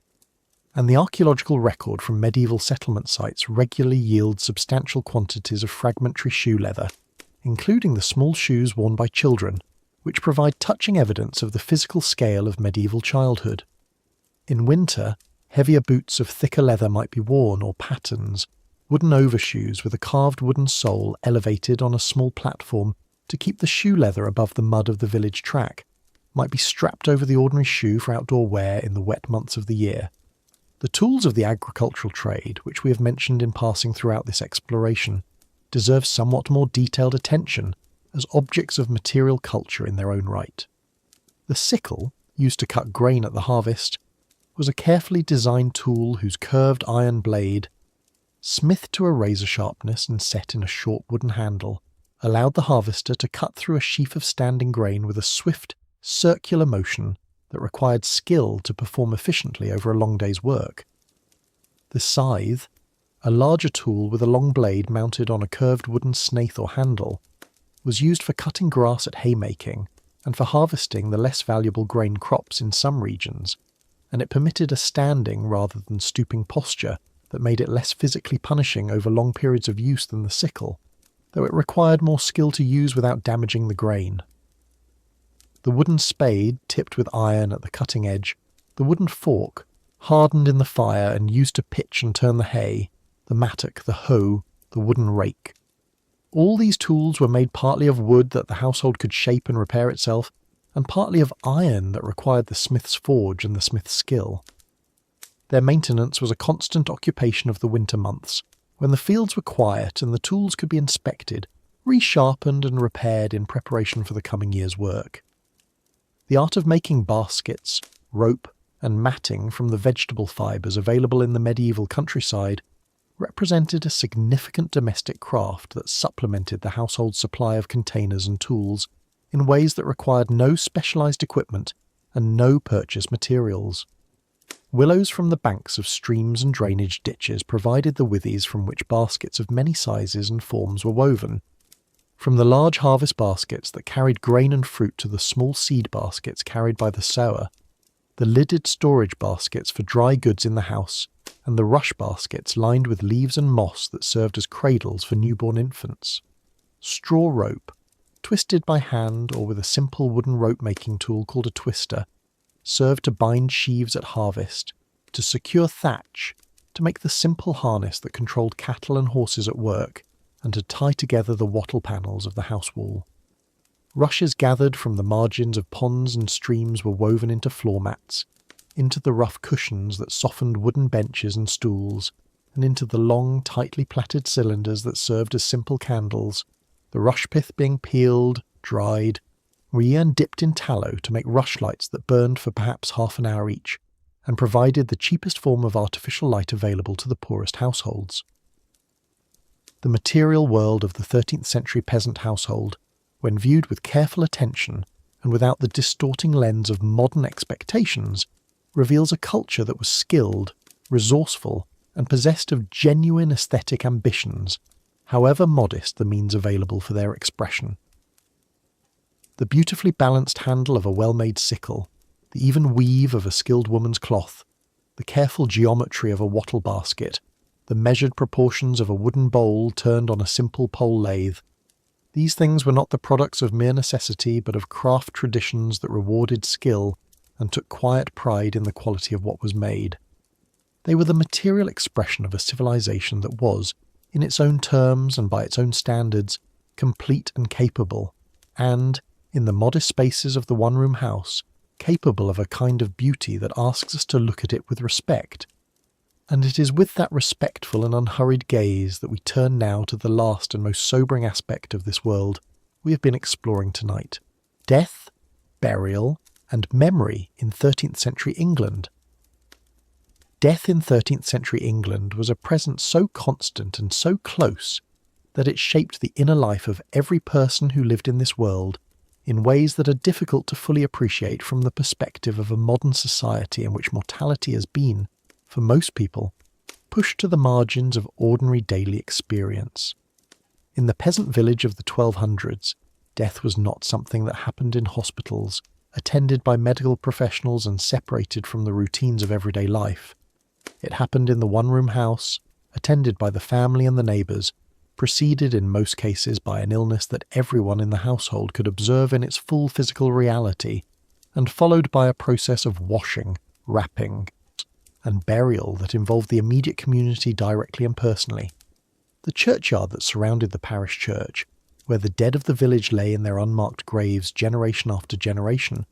And the archaeological record from medieval settlement sites regularly yields substantial quantities of fragmentary shoe leather, including the small shoes worn by children, which provide touching evidence of the physical scale of medieval childhood. In winter, heavier boots of thicker leather might be worn, or pattens, wooden overshoes with a carved wooden sole elevated on a small platform to keep the shoe leather above the mud of the village track, might be strapped over the ordinary shoe for outdoor wear in the wet months of the year. The tools of the agricultural trade, which we have mentioned in passing throughout this exploration, deserve somewhat more detailed attention as objects of material culture in their own right. The sickle, used to cut grain at the harvest, was a carefully designed tool whose curved iron blade, smithed to a razor sharpness and set in a short wooden handle, allowed the harvester to cut through a sheaf of standing grain with a swift, circular motion that required skill to perform efficiently over a long day's work. The scythe, a larger tool with a long blade mounted on a curved wooden snathe or handle, was used for cutting grass at haymaking and for harvesting the less valuable grain crops in some regions, and it permitted a standing rather than stooping posture that made it less physically punishing over long periods of use than the sickle, though it required more skill to use without damaging the grain. The wooden spade, tipped with iron at the cutting edge, the wooden fork, hardened in the fire and used to pitch and turn the hay, the mattock, the hoe, the wooden rake. All these tools were made partly of wood that the household could shape and repair itself, and partly of iron that required the smith's forge and the smith's skill. Their maintenance was a constant occupation of the winter months, when the fields were quiet and the tools could be inspected, resharpened and repaired in preparation for the coming year's work. The art of making baskets, rope, and matting from the vegetable fibres available in the medieval countryside represented a significant domestic craft that supplemented the household supply of containers and tools in ways that required no specialised equipment and no purchased materials. Willows from the banks of streams and drainage ditches provided the withies from which baskets of many sizes and forms were woven. From the large harvest baskets that carried grain and fruit to the small seed baskets carried by the sower, the lidded storage baskets for dry goods in the house, and the rush baskets lined with leaves and moss that served as cradles for newborn infants. Straw rope, twisted by hand or with a simple wooden rope-making tool called a twister, served to bind sheaves at harvest, to secure thatch, to make the simple harness that controlled cattle and horses at work, and to tie together the wattle panels of the house wall. Rushes gathered from the margins of ponds and streams were woven into floor mats, into the rough cushions that softened wooden benches and stools, and into the long, tightly plaited cylinders that served as simple candles, the rush pith being peeled, dried, re-and dipped in tallow to make rushlights that burned for perhaps half an hour each, and provided the cheapest form of artificial light available to the poorest households. The material world of the 13th century peasant household, when viewed with careful attention and without the distorting lens of modern expectations, reveals a culture that was skilled, resourceful, and possessed of genuine aesthetic ambitions, however modest the means available for their expression. The beautifully balanced handle of a well-made sickle, the even weave of a skilled woman's cloth, the careful geometry of a wattle basket, the measured proportions of a wooden bowl turned on a simple pole lathe. These things were not the products of mere necessity, but of craft traditions that rewarded skill and took quiet pride in the quality of what was made. They were the material expression of a civilization that was, in its own terms and by its own standards, complete and capable, and, in the modest spaces of the one-room house, capable of a kind of beauty that asks us to look at it with respect. And it is with that respectful and unhurried gaze that we turn now to the last and most sobering aspect of this world we have been exploring tonight: death, burial, and memory in 13th century England. Death in 13th century England was a presence so constant and so close that it shaped the inner life of every person who lived in this world in ways that are difficult to fully appreciate from the perspective of a modern society in which mortality has been, for most people, pushed to the margins of ordinary daily experience. In the peasant village of the 1200s, death was not something that happened in hospitals, attended by medical professionals and separated from the routines of everyday life. It happened in the one-room house, attended by the family and the neighbours, preceded in most cases by an illness that everyone in the household could observe in its full physical reality, and followed by a process of washing, wrapping, and burial that involved the immediate community directly and personally. The churchyard that surrounded the parish church, where the dead of the village lay in their unmarked graves generation after generation,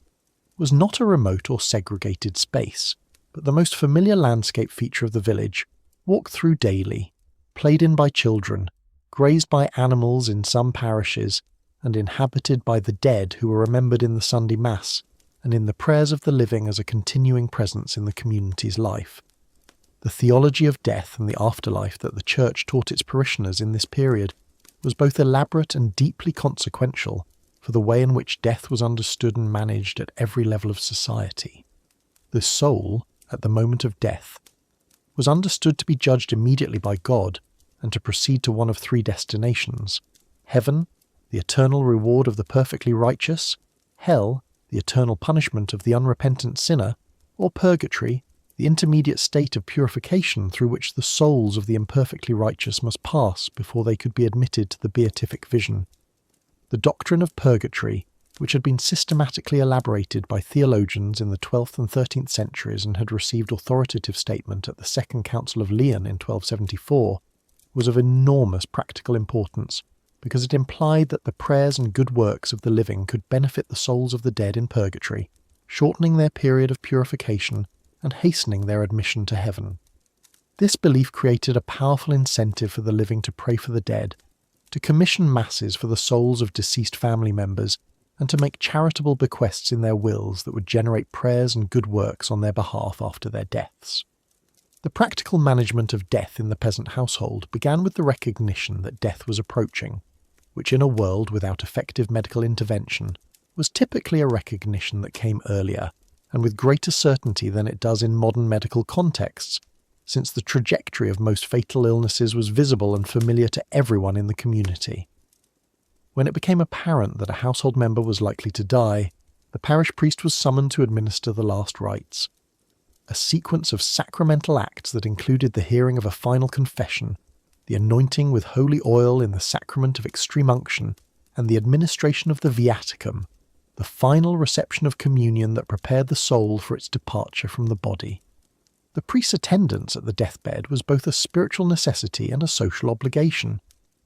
was not a remote or segregated space, but the most familiar landscape feature of the village, walked through daily, played in by children, grazed by animals in some parishes, and inhabited by the dead who were remembered in the Sunday Mass and in the prayers of the living as a continuing presence in the community's life. The theology of death and the afterlife that the Church taught its parishioners in this period was both elaborate and deeply consequential for the way in which death was understood and managed at every level of society. The soul, at the moment of death, was understood to be judged immediately by God and to proceed to one of three destinations: heaven, the eternal reward of the perfectly righteous; hell, the eternal punishment of the unrepentant sinner; or purgatory, the intermediate state of purification through which the souls of the imperfectly righteous must pass before they could be admitted to the beatific vision. The doctrine of purgatory, which had been systematically elaborated by theologians in the 12th and 13th centuries and had received authoritative statement at the Second Council of Lyon in 1274, was of enormous practical importance because it implied that the prayers and good works of the living could benefit the souls of the dead in purgatory, shortening their period of purification and hastening their admission to heaven. This belief created a powerful incentive for the living to pray for the dead, to commission masses for the souls of deceased family members, and to make charitable bequests in their wills that would generate prayers and good works on their behalf after their deaths. The practical management of death in the peasant household began with the recognition that death was approaching, which in a world without effective medical intervention was typically a recognition that came earlier and with greater certainty than it does in modern medical contexts, since the trajectory of most fatal illnesses was visible and familiar to everyone in the community. When it became apparent that a household member was likely to die, the parish priest was summoned to administer the last rites. A sequence of sacramental acts that included the hearing of a final confession, the anointing with holy oil in the sacrament of extreme unction, and the administration of the viaticum, the final reception of communion that prepared the soul for its departure from the body. The priest's attendance at the deathbed was both a spiritual necessity and a social obligation,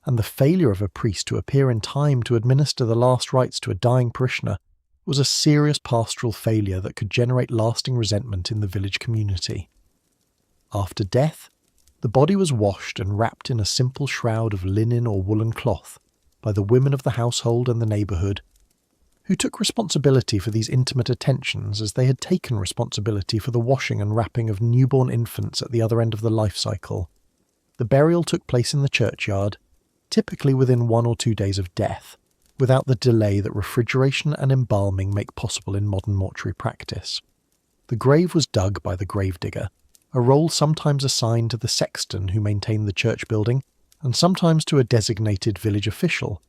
and the failure of a priest to appear in time to administer the last rites to a dying parishioner was a serious pastoral failure that could generate lasting resentment in the village community. After death, the body was washed and wrapped in a simple shroud of linen or woolen cloth by the women of the household and the neighbourhood, who took responsibility for these intimate attentions as they had taken responsibility for the washing and wrapping of newborn infants at the other end of the life cycle. The burial took place in the churchyard, typically within 1 or 2 days of death, without the delay that refrigeration and embalming make possible in modern mortuary practice. The grave was dug by the gravedigger, a role sometimes assigned to the sexton who maintained the church building, and sometimes to a designated village official,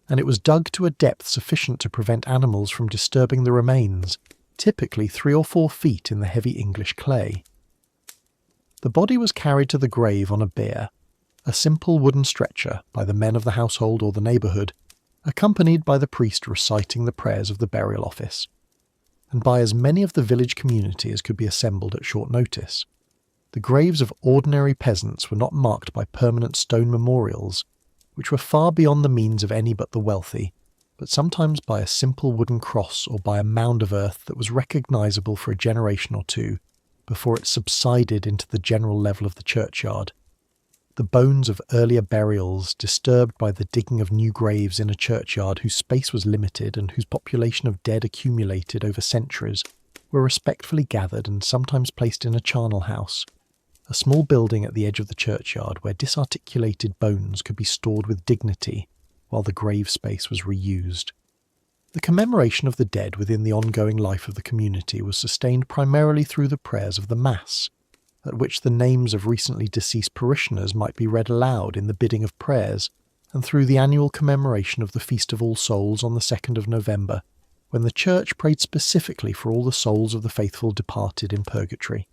and it was dug to a depth sufficient to prevent animals from disturbing the remains, typically 3 or 4 feet in the heavy English clay. The body was carried to the grave on a bier, a simple wooden stretcher, by the men of the household or the neighbourhood, accompanied by the priest reciting the prayers of the burial office, and by as many of the village community as could be assembled at short notice. The graves of ordinary peasants were not marked by permanent stone memorials, which were far beyond the means of any but the wealthy, but sometimes by a simple wooden cross or by a mound of earth that was recognisable for a generation or two before it subsided into the general level of the churchyard. the bones of earlier burials disturbed by the digging of new graves in a churchyard whose space was limited and whose population of dead accumulated over centuries, were respectfully gathered and sometimes placed in a charnel house, a small building at the edge of the churchyard where disarticulated bones could be stored with dignity while the grave space was reused. The commemoration of the dead within the ongoing life of the community was sustained primarily through the prayers of the Mass, at which the names of recently deceased parishioners might be read aloud in the bidding of prayers, and through the annual commemoration of the Feast of All Souls on the 2nd of November, when the Church prayed specifically for all the souls of the faithful departed in purgatory.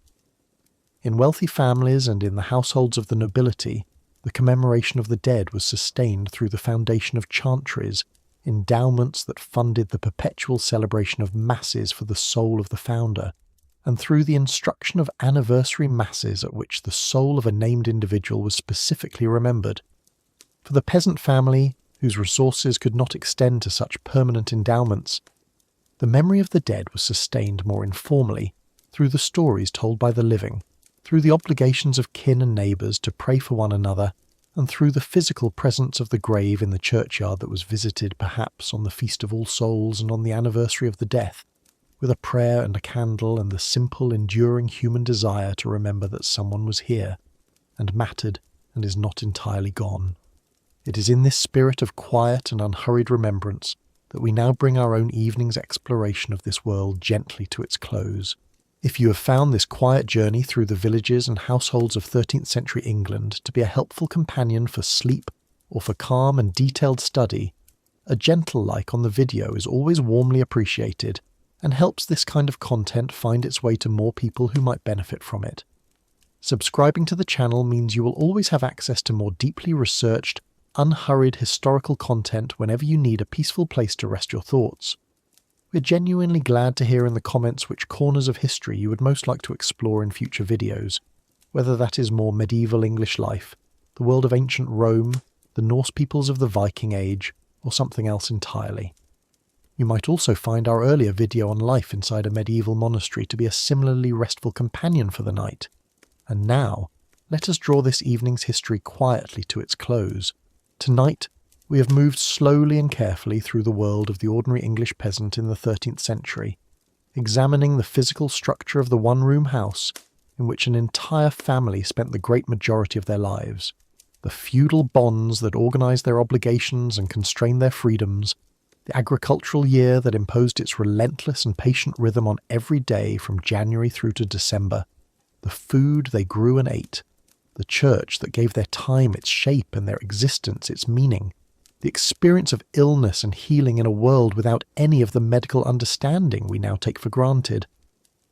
In wealthy families and in the households of the nobility, the commemoration of the dead was sustained through the foundation of chantries, endowments that funded the perpetual celebration of masses for the soul of the founder, and through the instruction of anniversary masses at which the soul of a named individual was specifically remembered. For the peasant family, whose resources could not extend to such permanent endowments, the memory of the dead was sustained more informally through the stories told by the living, through the obligations of kin and neighbours to pray for one another, and through the physical presence of the grave in the churchyard that was visited perhaps on the Feast of All Souls and on the anniversary of the death, with a prayer and a candle and the simple, enduring human desire to remember that someone was here, and mattered, and is not entirely gone. It is in this spirit of quiet and unhurried remembrance that we now bring our own evening's exploration of this world gently to its close. If you have found this quiet journey through the villages and households of 13th century England to be a helpful companion for sleep or for calm and detailed study, a gentle like on the video is always warmly appreciated and helps this kind of content find its way to more people who might benefit from it. Subscribing to the channel means you will always have access to more deeply researched, unhurried historical content whenever you need a peaceful place to rest your thoughts. We're genuinely glad to hear in the comments which corners of history you would most like to explore in future videos, whether that is more medieval English life, the world of ancient Rome, the Norse peoples of the Viking Age, or something else entirely. You might also find our earlier video on life inside a medieval monastery to be a similarly restful companion for the night. And now, let us draw this evening's history quietly to its close. Tonight, we have moved slowly and carefully through the world of the ordinary English peasant in the 13th century, examining the physical structure of the one-room house in which an entire family spent the great majority of their lives, the feudal bonds that organised their obligations and constrained their freedoms, the agricultural year that imposed its relentless and patient rhythm on every day from January through to December, the food they grew and ate, the church that gave their time its shape and their existence its meaning, the experience of illness and healing in a world without any of the medical understanding we now take for granted,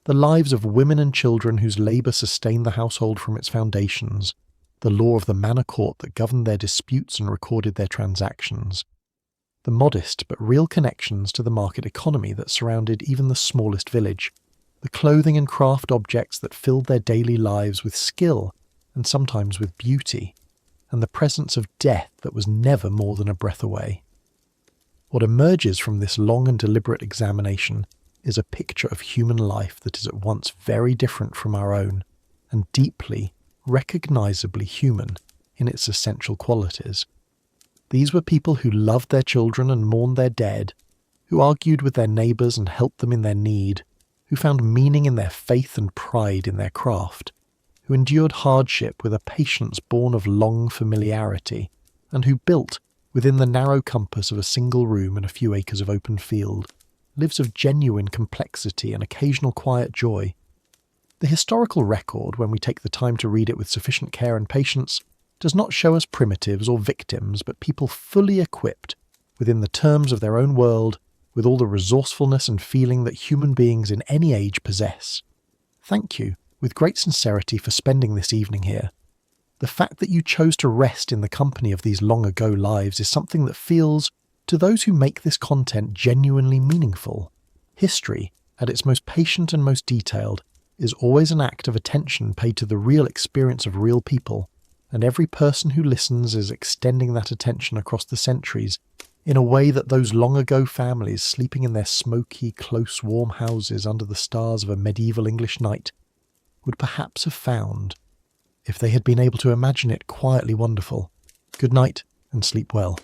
the lives of women and children whose labour sustained the household from its foundations, the law of the manor court that governed their disputes and recorded their transactions, the modest but real connections to the market economy that surrounded even the smallest village, the clothing and craft objects that filled their daily lives with skill and sometimes with beauty, and the presence of death that was never more than a breath away. What emerges from this long and deliberate examination is a picture of human life that is at once very different from our own and deeply, recognisably human in its essential qualities. These were people who loved their children and mourned their dead, who argued with their neighbours and helped them in their need, who found meaning in their faith and pride in their craft, who endured hardship with a patience born of long familiarity, and who built, within the narrow compass of a single room and a few acres of open field, lives of genuine complexity and occasional quiet joy. The historical record, when we take the time to read it with sufficient care and patience, does not show us primitives or victims, but people fully equipped, within the terms of their own world, with all the resourcefulness and feeling that human beings in any age possess. Thank you, with great sincerity, for spending this evening here. The fact that you chose to rest in the company of these long-ago lives is something that feels, to those who make this content, genuinely meaningful. History, at its most patient and most detailed, is always an act of attention paid to the real experience of real people, and every person who listens is extending that attention across the centuries in a way that those long-ago families sleeping in their smoky, close, warm houses under the stars of a medieval English night would perhaps have found if they had been able to imagine it quietly wonderful. Good night, and sleep well.